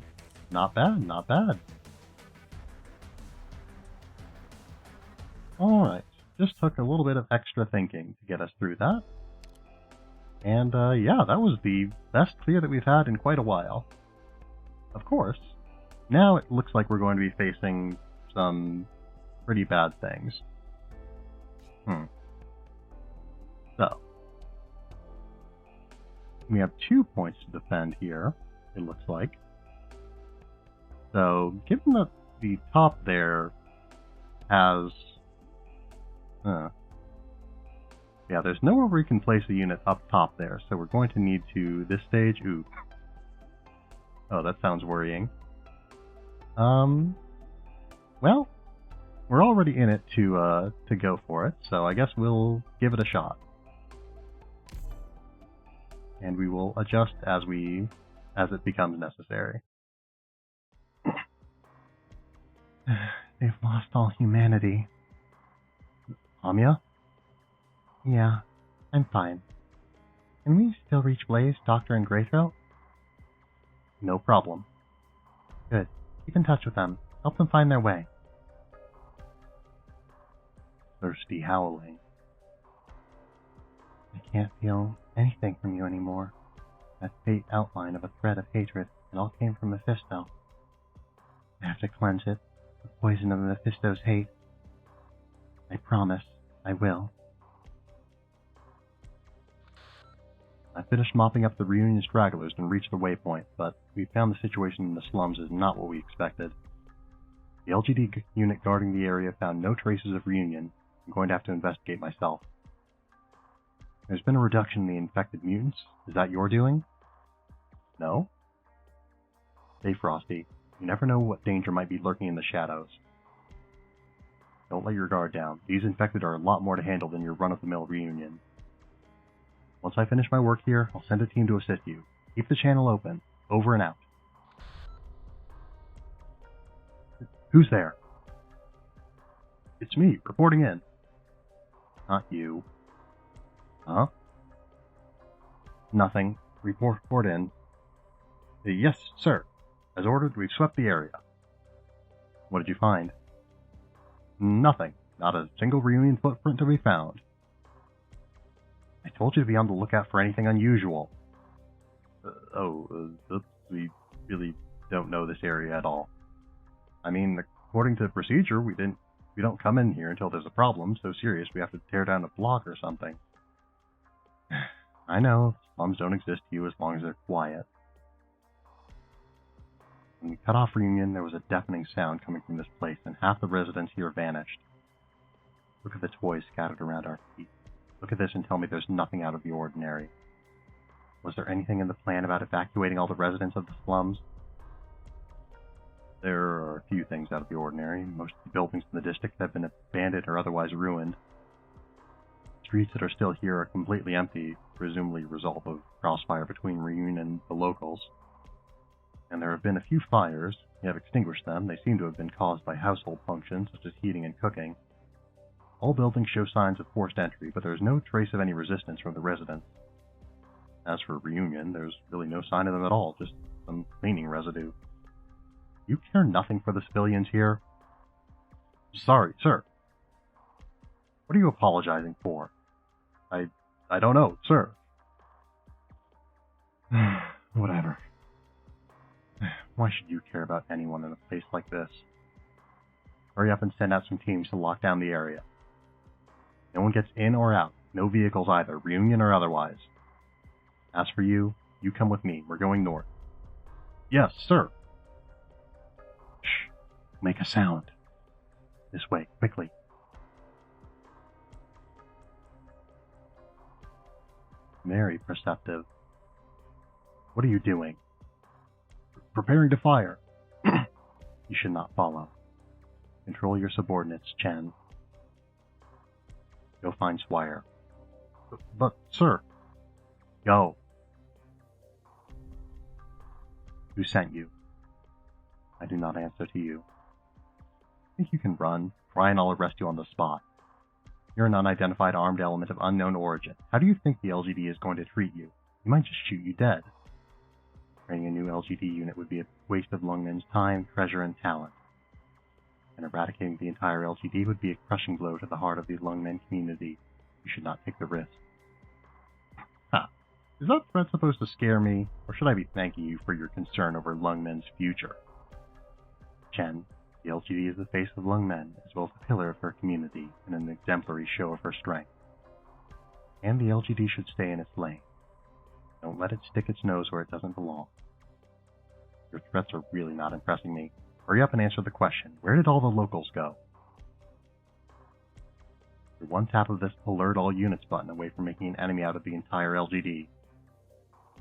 Not bad, not bad. Alright. Just took a little bit of extra thinking to get us through that. And yeah, that was the best clear that we've had in quite a while. Of course, now it looks like we're going to be facing some pretty bad things. So, we have 2 points to defend here, it looks like. So, given that the top there has... yeah, there's nowhere we can place a unit up top there, so we're going to need to... This stage... Ooh. Oh, that sounds worrying. Well, we're already in it to go for it, so I guess we'll give it a shot. And we will adjust as it becomes necessary. They've lost all humanity. Amia? Yeah, I'm fine. Can we still reach Blaze, Doctor, and Greythroat? No problem. Good. Keep in touch with them. Help them find their way. Thirsty howling. I can't feel anything from you anymore. That faint outline of a thread of hatred, it all came from Mephisto. I have to cleanse it. The poison of Mephisto's hate. I promise, I will. I finished mopping up the reunion stragglers and reached the waypoint, but we found the situation in the slums is not what we expected. The LGD unit guarding the area found no traces of reunion. I'm going to have to investigate myself. There's been a reduction in the infected mutants. Is that your doing? No? Stay frosty. You never know what danger might be lurking in the shadows. Don't let your guard down. These infected are a lot more to handle than your run-of-the-mill reunion. Once I finish my work here, I'll send a team to assist you. Keep the channel open. Over and out. Who's there? It's me, reporting in. Not you. Huh? Nothing. Report in. Yes, sir. As ordered, we've swept the area. What did you find? Nothing. Not a single reunion footprint to be found. I told you to be on the lookout for anything unusual. We really don't know this area at all. I mean, according to procedure, we don't come in here until there's a problem so serious we have to tear down a block or something. I know, slums don't exist to you as long as they're quiet. When we cut off reunion, there was a deafening sound coming from this place, and half the residents here vanished. Look at the toys scattered around our feet. Look at this and tell me there's nothing out of the ordinary. Was there anything in the plan about evacuating all the residents of the slums? There are a few things out of the ordinary. Most of the buildings in the district have been abandoned or otherwise ruined. Streets that are still here are completely empty, presumably a result of crossfire between Reunion and the locals. And there have been a few fires. We have extinguished them. They seem to have been caused by household functions, such as heating and cooking. All buildings show signs of forced entry, but there is no trace of any resistance from the residents. As for Reunion, there's really no sign of them at all, just some cleaning residue. You care nothing for the civilians here? Sorry, sir. What are you apologizing for? I don't know, sir. Whatever. Why should you care about anyone in a place like this? Hurry up and send out some teams to lock down the area. No one gets in or out. No vehicles either, Reunion or otherwise. As for you, you come with me. We're going north. Yes, sir. Shh. Make a sound. This way, quickly. Very perceptive. What are you doing? Preparing to fire. You should not follow. Control your subordinates, Chen. Go find Swire. But, sir. Go. Who sent you? I do not answer to you. Think you can run? Try and I'll arrest you on the spot. You're an unidentified armed element of unknown origin. How do you think the LGD is going to treat you? He might just shoot you dead. Training a new LGD unit would be a waste of Lungmen's time, treasure, and talent. And eradicating the entire LGD would be a crushing blow to the heart of the Lungmen community. You should not take the risk. Ha! Is that threat supposed to scare me, or should I be thanking you for your concern over Lungmen's future? Chen, the LGD is the face of Lungmen, as well as the pillar of her community, and an exemplary show of her strength. And the LGD should stay in its lane. Don't let it stick its nose where it doesn't belong. Your threats are really not impressing me. Hurry up and answer the question. Where did all the locals go? Your one tap of this alert all units button away from making an enemy out of the entire LGD.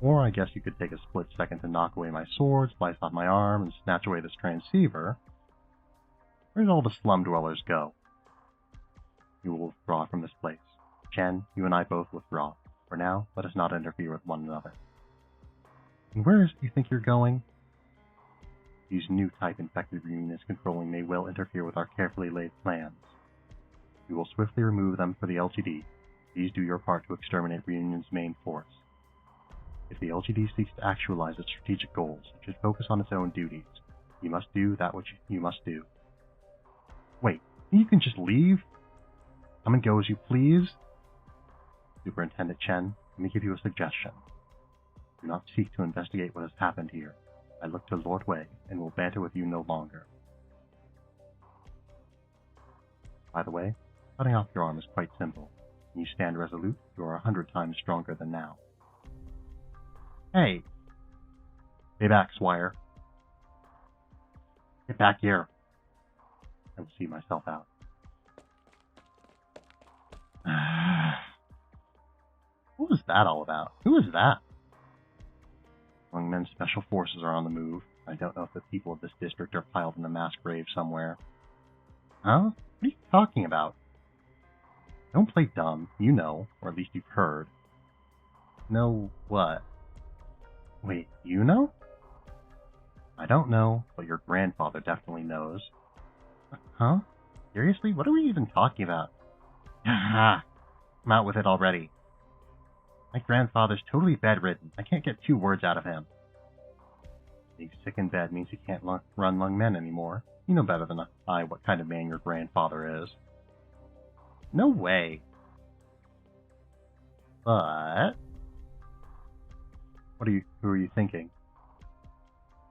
Or I guess you could take a split second to knock away my sword, slice off my arm, and snatch away this transceiver. Where did all the slum dwellers go? You will withdraw from this place. Chen, you and I both withdraw. For now, let us not interfere with one another. And where is it you think you're going? These new type infected Reunion is controlling may well interfere with our carefully laid plans. We will swiftly remove them for the LGD. Please do your part to exterminate Reunion's main force. If the LGD seeks to actualize its strategic goals, it should focus on its own duties. You must do that which you must do. Wait, you can just leave? Come and go as you please? Superintendent Chen, let me give you a suggestion. Do not seek to investigate what has happened here. I look to Lord Wei, and will banter with you no longer. By the way, cutting off your arm is quite simple. When you stand resolute, you are 100 times stronger than now. Hey! Stay back, Swire. Get back here. I will see myself out. What was that all about? Who is that? Lungmen's special forces are on the move. I don't know if the people of this district are piled in a mass grave somewhere. Huh? What are you talking about? Don't play dumb. You know, or at least you've heard. Know what? Wait, you know? I don't know, but your grandfather definitely knows. Huh? Seriously? What are we even talking about? I'm out with it already. My grandfather's totally bedridden. I can't get 2 words out of him. Being sick in bed means he can't run Lungmen anymore. You know better than I what kind of man your grandfather is. No way. But... who are you thinking?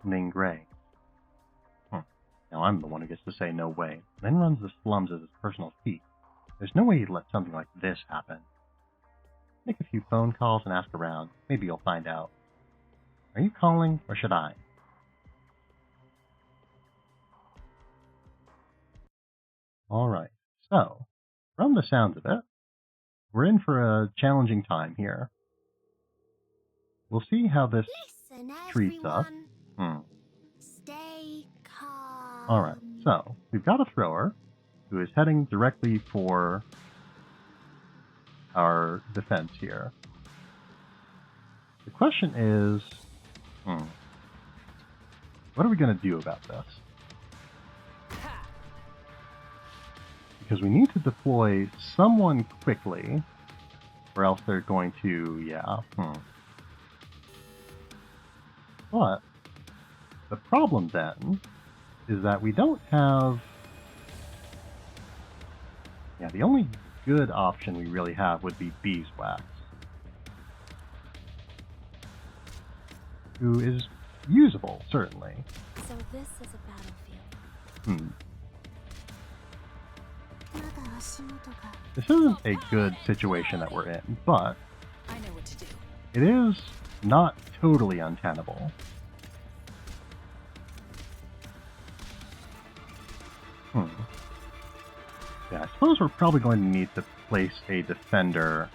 Ming Gray. Now I'm the one who gets to say no way, then runs the slums as his personal thief. There's no way he'd let something like this happen. Make a few phone calls and ask around. Maybe you'll find out. Are you calling, or should I? Alright, so, from the sounds of it, we're in for a challenging time here. We'll see how this Listen, treats us. everyone. Stay calm. Alright, so, we've got a thrower who is heading directly for our defense here. The question is, what are we going to do about this? Because we need to deploy someone quickly, or else they're going to, But the problem then is that we don't have... Yeah, the only good option we really have would be Beeswax, who is usable, certainly. So this is a battlefield. Hmm. まだ足元が This isn't a good situation that we're in, but I know what to do. it is not totally untenable. Yeah, I suppose we're probably going to need to place a defender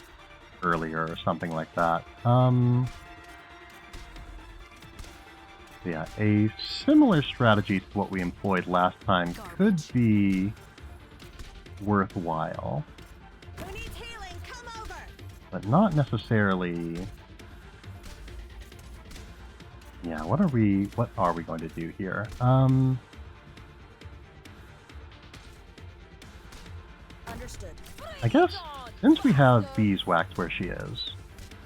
earlier or something like that. Yeah, a similar strategy to what we employed last time could be worthwhile, Who needs healing? Come over. but not necessarily... Yeah, what are we going to do here? Understood. I guess since we have Beeswax where she is,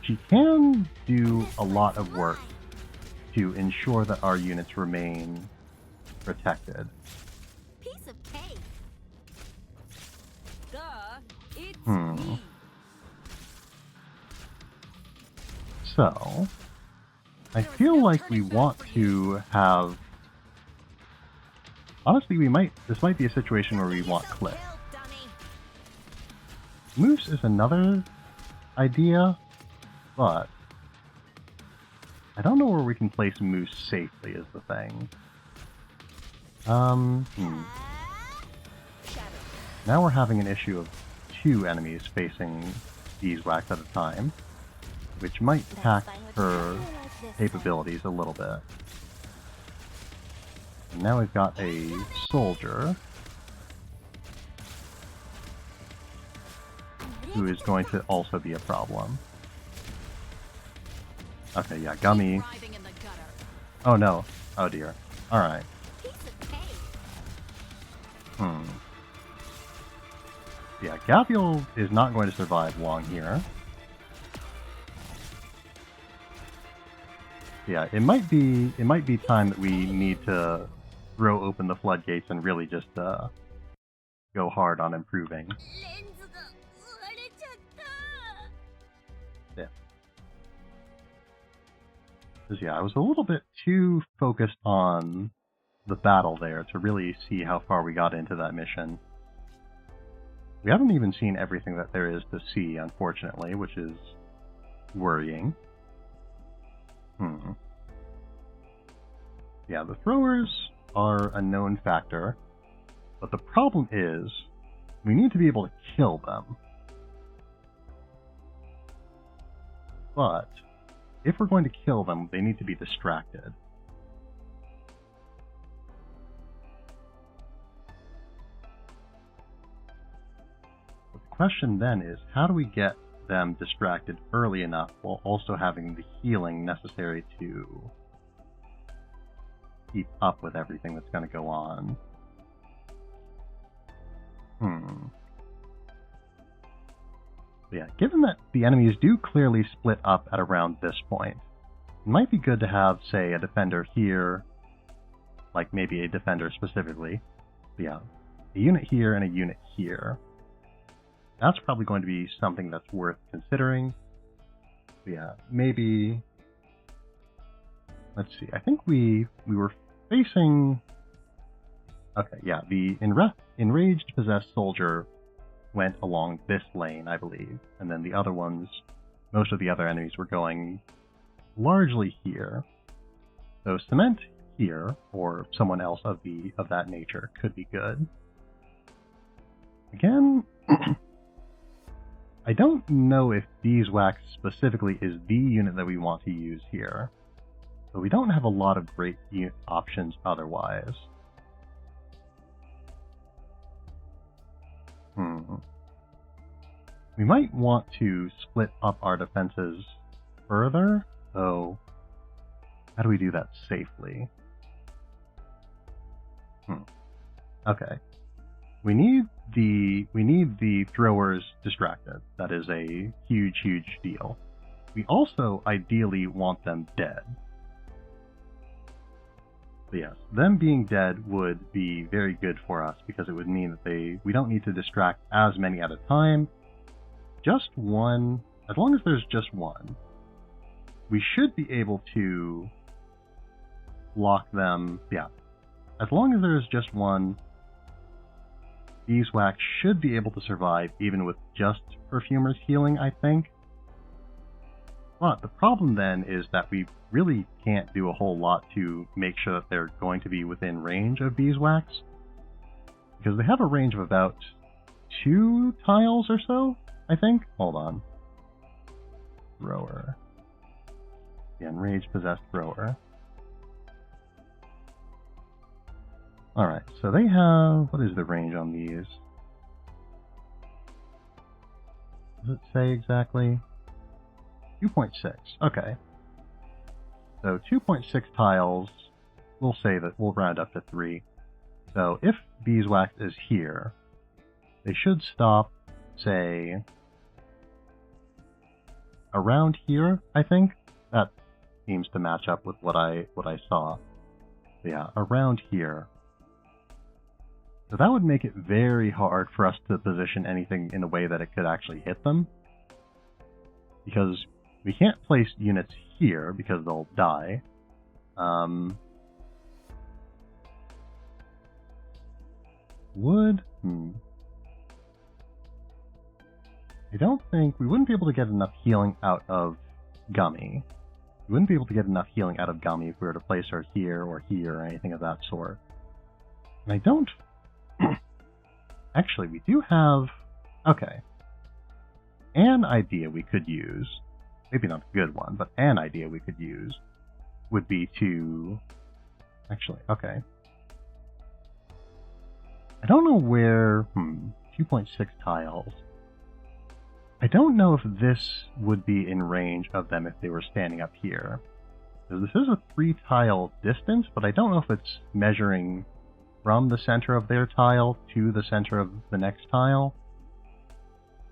she can do a lot of work to ensure that our units remain protected. Piece of cake. Duh. It's Hmm. me. So, I feel like we want to have... Honestly, this might be a situation where we want Cliff. Help, dummy. Moose is another idea, but I don't know where we can place Moose safely is the thing. Shadow. Now we're having an issue of 2 enemies facing Beeswax at a time, which might tax her capabilities a little bit. And now we've got a soldier who is going to also be a problem. Okay, yeah, Gummy. Writhing in the gutter. Oh no. Oh dear. Alright. Piece of cake. Yeah, Gaviel is not going to survive long here. Yeah, it might be time that we need to throw open the floodgates and really just go hard on improving. レンズが割れちゃった Yeah. 'Cause, yeah, I was a little bit too focused on the battle there to really see how far we got into that mission. We haven't even seen everything that there is to see, unfortunately, which is worrying. Yeah, the throwers are a known factor, but the problem is we need to be able to kill them. But if we're going to kill them, they need to be distracted. The question then is, how do we get them distracted early enough while also having the healing necessary to keep up with everything that's going to go on? Yeah, given that the enemies do clearly split up at around this point, it might be good to have, say, a defender here, like maybe a defender specifically. Yeah, a unit here and a unit here. That's probably going to be something that's worth considering. Yeah, maybe... Let's see, I think we were facing... Okay, yeah, the enraged possessed soldier went along this lane, I believe, and then the other ones, most of the other enemies were going largely here. So Cement here, or someone else of that nature, could be good. Again, I don't know if Beeswax specifically is the unit that we want to use here, but we don't have a lot of great options otherwise. We might want to split up our defenses further, so how do we do that safely? Okay. We need the throwers distracted. That is a huge, huge deal. We also ideally want them dead. But yes, them being dead would be very good for us because it would mean that we don't need to distract as many at a time. Just one, as long as there's just one, we should be able to block them. Yeah, as long as there's just one, Beeswax should be able to survive even with just Perfumer's healing, I think. But the problem then is that we really can't do a whole lot to make sure that they're going to be within range of Beeswax, because they have a range of about 2 tiles or so, I think. Hold on. Thrower. The Enraged Possessed Thrower. Alright, so they have... What is the range on these? Does it say exactly? 2.6. Okay. So 2.6 tiles, we'll say that we'll round up to 3. So if Beeswax is here, they should stop, say, around here, I think. That seems to match up with what I saw. Yeah, around here. So that would make it very hard for us to position anything in a way that it could actually hit them. Because we can't place units here because they'll die. I don't think... We wouldn't be able to get enough healing out of Gummy. We wouldn't be able to get enough healing out of Gummy if we were to place her here or anything of that sort. And I don't... Actually, we do have... Okay. An idea we could use, maybe not a good one, but an idea we could use would be to... Actually, okay. I don't know where... 2.6 tiles. I don't know if this would be in range of them if they were standing up here. Because this is a 3-tile distance, but I don't know if it's measuring from the center of their tile to the center of the next tile.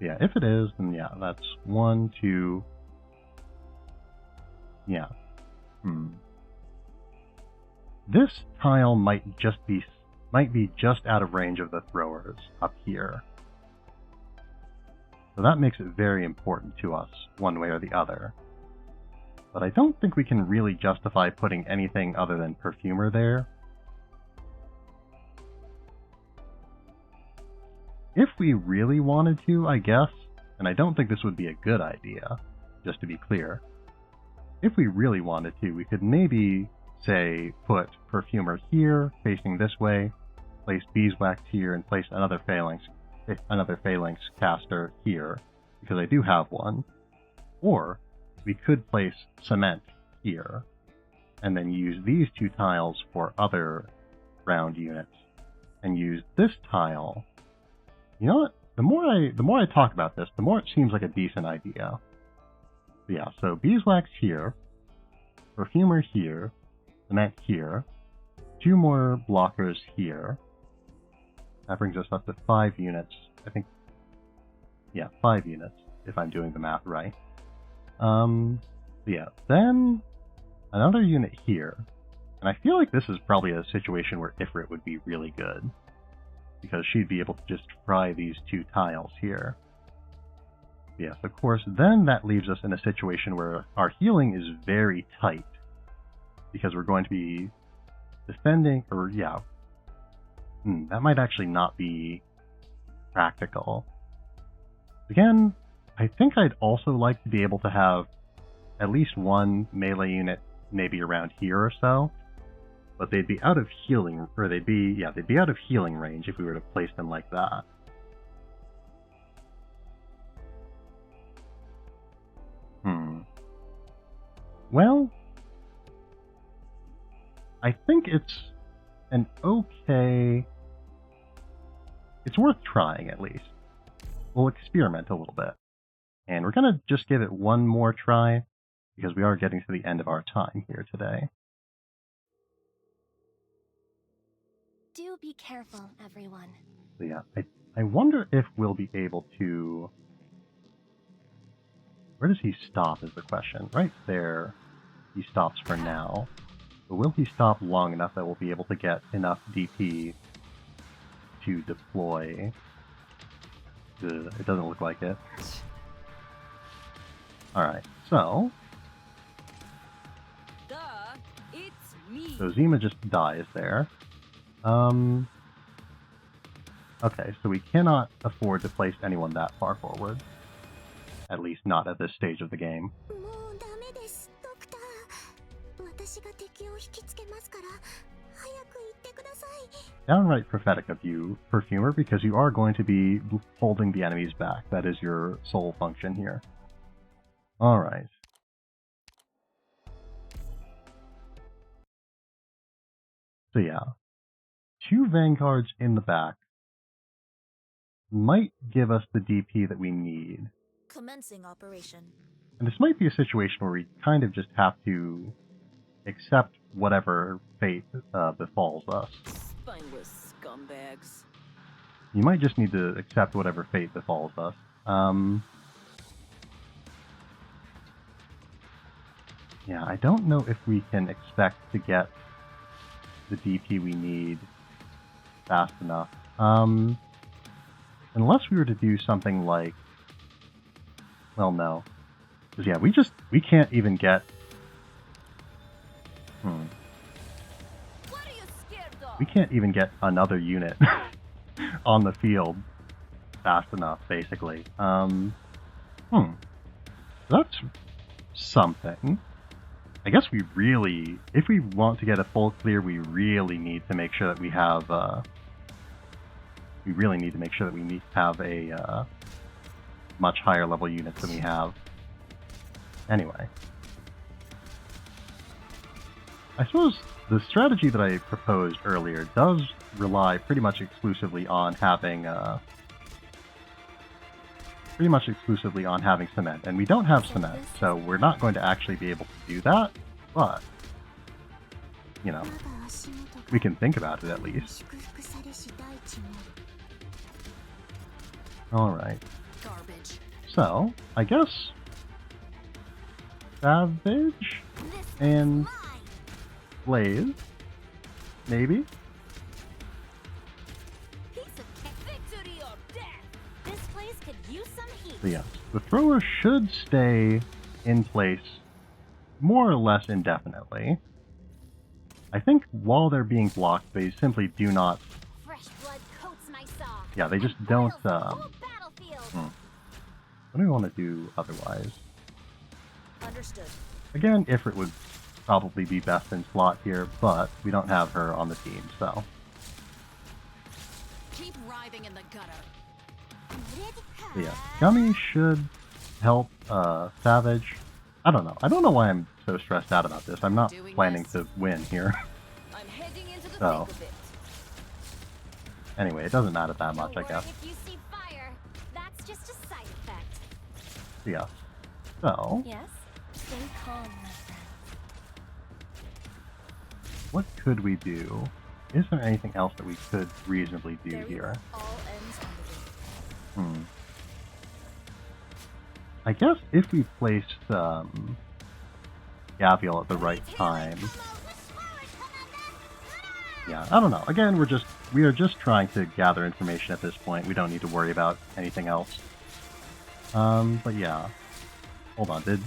Yeah, if it is, then yeah, that's 1, 2... Yeah. This tile might be just out of range of the throwers up here. So that makes it very important to us, one way or the other. But I don't think we can really justify putting anything other than Perfumer there. If we really wanted to, I guess, and I don't think this would be a good idea, just to be clear. If we really wanted to, we could maybe, say, put Perfumer here, facing this way, place Beeswax here, and place another Phalanx caster here, because I do have one. Or, we could place Cement here, and then use these 2 tiles for other round units, and use this tile... You know what? The more I talk about this, the more it seems like a decent idea. But yeah, so Beeswax here, Perfumer here, Cement here, 2 more blockers here. That brings us up to 5 units. I think, yeah, 5 units, if I'm doing the math right. Yeah, then another unit here. And I feel like this is probably a situation where Ifrit would be really good, because she'd be able to just fry these 2 tiles here. Yes, of course, then that leaves us in a situation where our healing is very tight, because we're going to be defending, or yeah, that might actually not be practical. Again, I think I'd also like to be able to have at least 1 melee unit maybe around here or so, but they'd be out of healing, or they'd be out of healing range if we were to place them like that. Well, I think it's an okay... It's worth trying, at least. We'll experiment a little bit. And we're going to just give it one more try, because we are getting to the end of our time here today. Do be careful, everyone. So yeah, I wonder if we'll be able to... Where does he stop is the question. Right there, he stops for now. But will he stop long enough that we'll be able to get enough DP to deploy? It doesn't look like it. Alright, so... It's me. So Zima just dies there. Okay, so we cannot afford to place anyone that far forward. At least not at this stage of the game. もうダメです、ドクター。私が敵を引きつけますから、早く行ってください。 Downright prophetic of you, Perfumer, because you are going to be holding the enemies back. That is your sole function here. Alright. So yeah, 2 Vanguards in the back might give us the DP that we need. Commencing operation. And this might be a situation where we kind of just have to accept whatever fate befalls us. Spineless scumbags. You might just need to accept whatever fate befalls us. Yeah, I don't know if we can expect to get the DP we need fast enough. Unless we were to do something like... Well, no. Because, yeah, we can't even get... What are you scared of? We can't even get another unit on the field fast enough, basically. That's something. I guess we really... If we want to get a full clear, we really need to make sure that we have... we really need to make sure that we have a much higher level units than we have. Anyway. I suppose the strategy that I proposed earlier does rely pretty much exclusively on having cement, and we don't have cement, so we're not going to actually be able to do that, but, you know, we can think about it at least. Alright. Garbage. So, I guess... Savage? And... Blaze? Maybe? Piece of victory or death. This place could use some heat. So yes, the thrower should stay in place more or less indefinitely. I think while they're being blocked, they simply do not... Fresh blood coats my saw. Yeah, they just and don't... boils the whole battlefield. What do we want to do otherwise? Understood. Again, Ifrit would probably be best in slot here, but we don't have her on the team, so... Keep writhing in the gutter. So yeah, Gummy should help Savage. I don't know. I don't know why I'm so stressed out about this. I'm not planning to win here. I'm heading into the So, thick of it. anyway, it doesn't matter that much, I Don't guess. worry if you see fire. That's just a side effect. So yeah. So, Yes? Stay calm, my friend. what could we do? Is there anything else that we could reasonably do Very here? well. All ends on the way. I guess if we placed Gaviel at the right time. Yeah, I don't know. Again, we are just trying to gather information at this point. We don't need to worry about anything else. But yeah. Hold on, did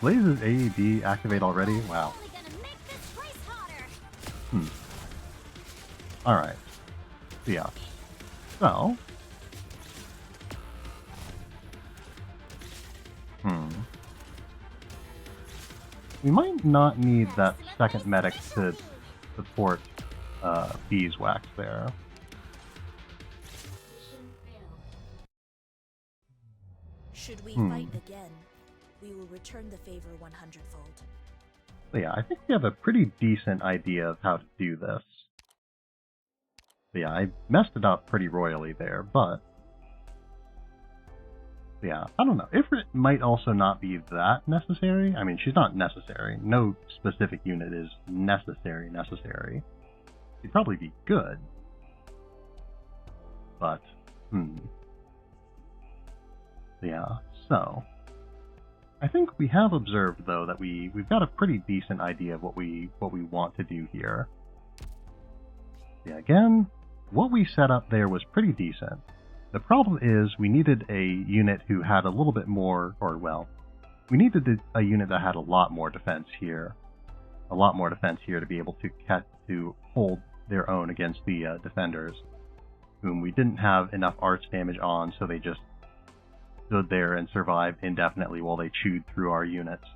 Blaze's AED activate already? Wow. Only gonna make this place hotter. Alright. So yeah. So. We might not need that second medic to support Beeswax there. Should we fight again, we will return the favor 100-fold. So yeah, I think we have a pretty decent idea of how to do this. So yeah, I messed it up pretty royally there, but... yeah, I don't know. Ifrit might also not be that necessary. I mean, she's not necessary. No specific unit is necessary. She'd probably be good. But, yeah, so... I think we have observed, though, that we've got a pretty decent idea of what we want to do here. Yeah, again, what we set up there was pretty decent. The problem is we needed a unit who had a little bit more, or well, we needed a unit that had a lot more defense here. A lot more defense here to be able to hold their own against the defenders, whom we didn't have enough arts damage on, so they just stood there and survived indefinitely while they chewed through our units.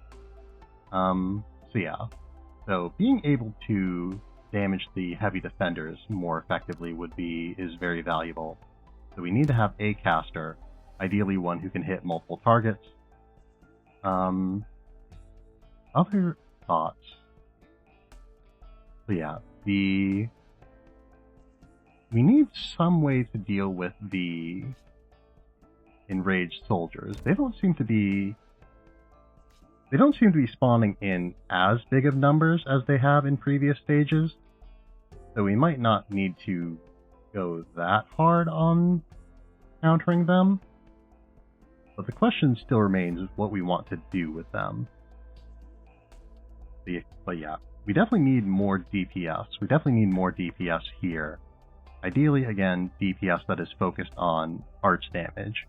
So yeah. So being able to damage the heavy defenders more effectively is very valuable. So we need to have a caster, ideally one who can hit multiple targets. Other thoughts. So yeah, we need some way to deal with the enraged soldiers. They don't seem to be spawning in as big of numbers as they have in previous stages, so we might not need to go that hard on countering them. But the question still remains what we want to do with them. But yeah, we definitely need more DPS. We definitely need more DPS here. Ideally, again, DPS that is focused on arts damage.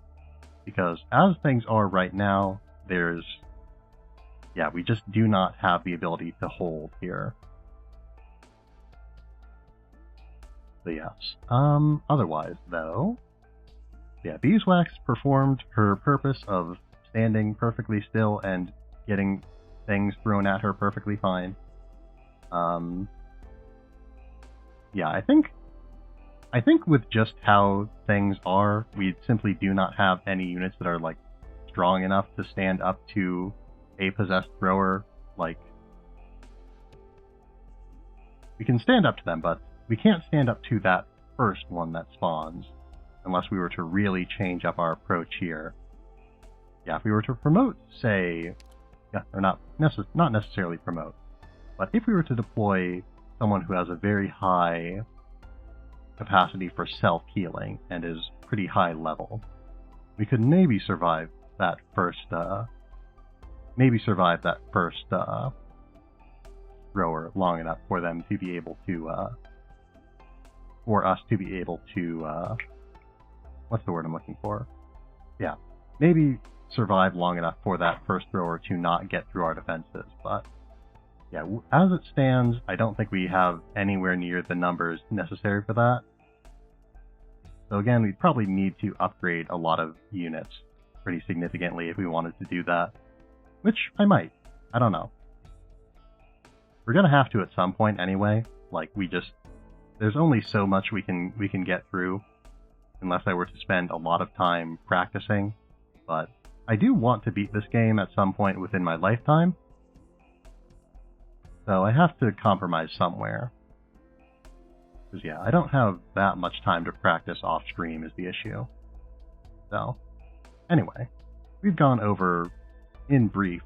Because as things are right now, we just do not have the ability to hold here. So yes. Otherwise, though, yeah, Beeswax performed her purpose of standing perfectly still and getting things thrown at her perfectly fine. Yeah, I think with just how things are, we simply do not have any units that are like strong enough to stand up to a possessed thrower. Like, we can stand up to them, but we can't stand up to that first one that spawns, unless we were to really change up our approach here. Yeah, if we were to promote, say, or not necessarily promote, but if we were to deploy someone who has a very high capacity for self-healing and is pretty high level, we could maybe survive that first thrower long enough for them to be able to for us to be able to what's the word I'm looking for? Yeah, maybe survive long enough for that first thrower to not get through our defenses. But yeah, as it stands, I don't think we have anywhere near the numbers necessary for that. So again, we'd probably need to upgrade a lot of units pretty significantly if we wanted to do that. Which I might. I don't know. We're gonna have to at some point anyway. Like, there's only so much we can get through unless I were to spend a lot of time practicing. But I do want to beat this game at some point within my lifetime. So I have to compromise somewhere. Because yeah, I don't have that much time to practice off stream is the issue. So, anyway, we've gone over, in brief,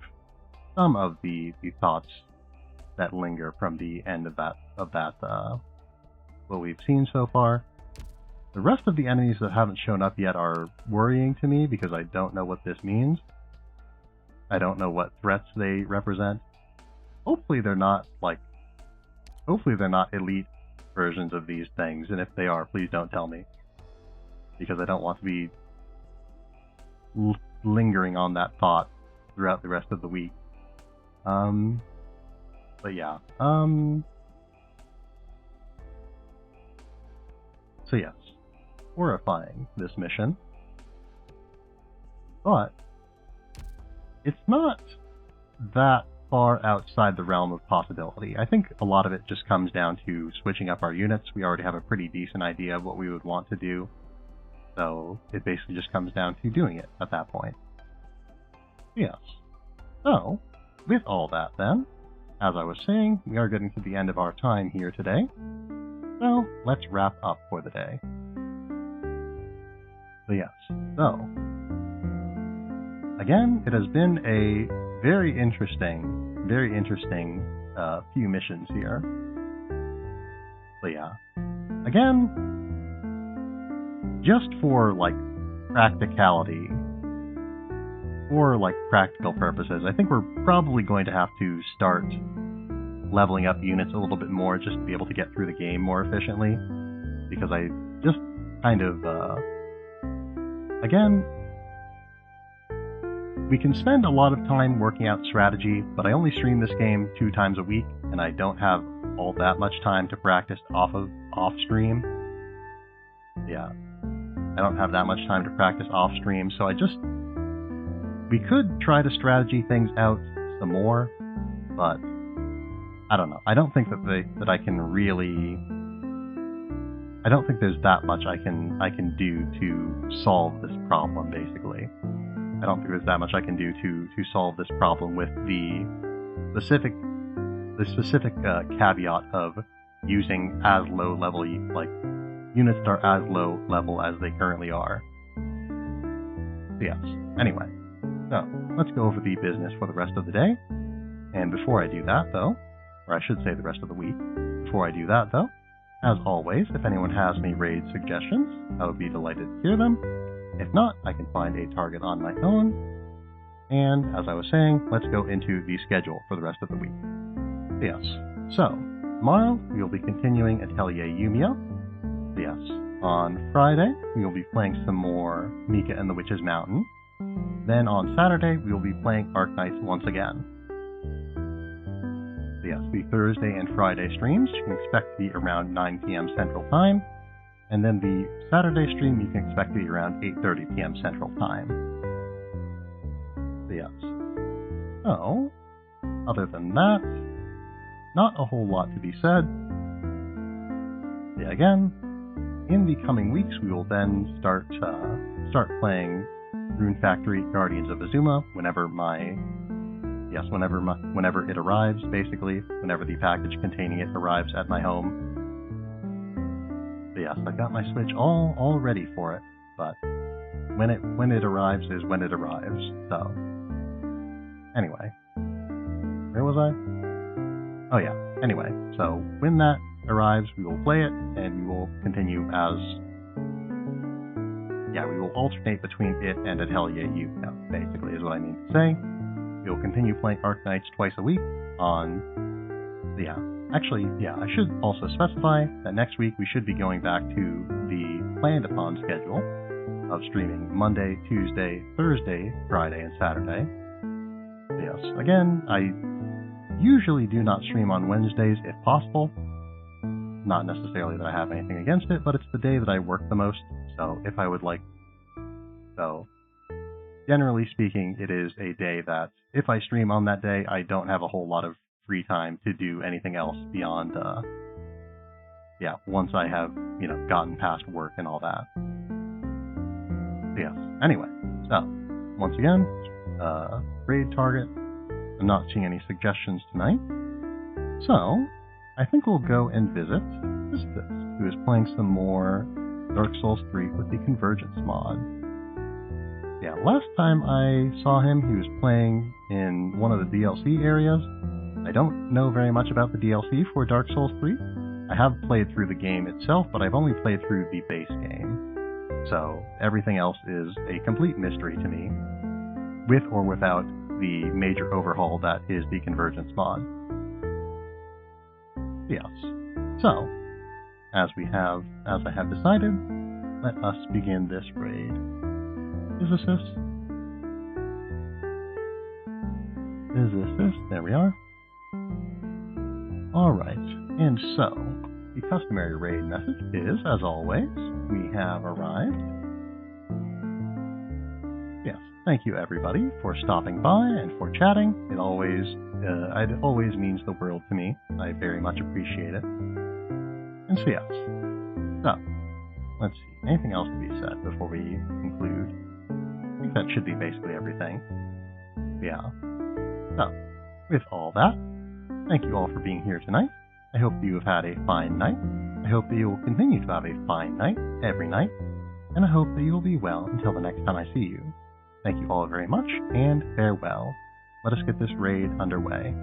some of the thoughts that linger from the end of that what we've seen so far. The rest of the enemies that haven't shown up yet are worrying to me because I don't know what this means. I don't know what threats they represent. Hopefully they're not elite versions of these things, and if they are, please don't tell me, because I don't want to be lingering on that thought throughout the rest of the week. But yeah, so yes, horrifying, this mission, but it's not that far outside the realm of possibility. I think a lot of it just comes down to switching up our units. We already have a pretty decent idea of what we would want to do, so it basically just comes down to doing it at that point. Yes. So, with all that then, as I was saying, we are getting to the end of our time here today, so let's wrap up for the day. So yes, so, again, it has been a very interesting few missions here. So yeah, again, just for like practicality, for like practical purposes, I think we're probably going to have to start leveling up units a little bit more just to be able to get through the game more efficiently. Because I just kind of, again, we can spend a lot of time working out strategy, but I only stream this game 2 times a week, and I don't have all that much time to practice off stream. Yeah, I don't have that much time to practice off stream, so we could try to strategy things out some more, but I don't know. I don't think that I can really. I don't think there's that much I can do to solve this problem. Basically, I don't think there's that much I can do to solve this problem with the specific caveat of using as low level units that are as low level as they currently are. Yes. Anyway, so let's go over the business for the rest of the day. And before I do that, though, or I should say the rest of the week. Before I do that, though, as always, if anyone has any raid suggestions, I would be delighted to hear them. If not, I can find a target on my own. And as I was saying, let's go into the schedule for the rest of the week. Yes. So, tomorrow we will be continuing Atelier Yumio. Yes. On Friday, we will be playing some more Mika and the Witch's Mountain. Then on Saturday, we will be playing Arknights once again. Yes, the Thursday and Friday streams you can expect to be around 9 p.m. Central Time, and then the Saturday stream you can expect to be around 8:30 p.m. Central Time. Yes. So, other than that, not a whole lot to be said. Yeah, again, in the coming weeks we will then start playing Rune Factory Guardians of Azuma whenever it arrives, basically, whenever the package containing it arrives at my home. But yes, I've got my Switch all ready for it, but when it arrives is when it arrives. So anyway, where was I? Oh yeah. Anyway, so when that arrives, we will play it, and we will continue we will alternate between it and Atelier Yumio, basically, is what I mean to say. We will continue playing Arknights twice a week I should also specify that next week we should be going back to the planned upon schedule of streaming Monday, Tuesday, Thursday, Friday, and Saturday. Yes, again, I usually do not stream on Wednesdays if possible. Not necessarily that I have anything against it, but it's the day that I work the most, generally speaking, it is a day that, if I stream on that day, I don't have a whole lot of free time to do anything else beyond, once I have, gotten past work and all that. Yes. Anyway, so, once again, raid target. I'm not seeing any suggestions tonight. So, I think we'll go and visit Vistus, who is playing some more Dark Souls 3 with the Convergence mod. Yeah, last time I saw him, he was playing in one of the DLC areas. I don't know very much about the DLC for Dark Souls 3. I have played through the game itself, but I've only played through the base game. So everything else is a complete mystery to me, with or without the major overhaul that is the Convergence mod. Yes. So, as I have decided, let us begin this raid. Physicist, there we are. Alright, and so, the customary raid message is, as always, we have arrived. Yes, thank you everybody for stopping by and for chatting. It always means the world to me. I very much appreciate it. And so yes, so, let's see, anything else to be said before we conclude? I think that should be basically everything. Yeah. So, with all that, thank you all for being here tonight. I hope that you have had a fine night. I hope that you will continue to have a fine night every night. And I hope that you will be well until the next time I see you. Thank you all very much, and farewell. Let us get this raid underway.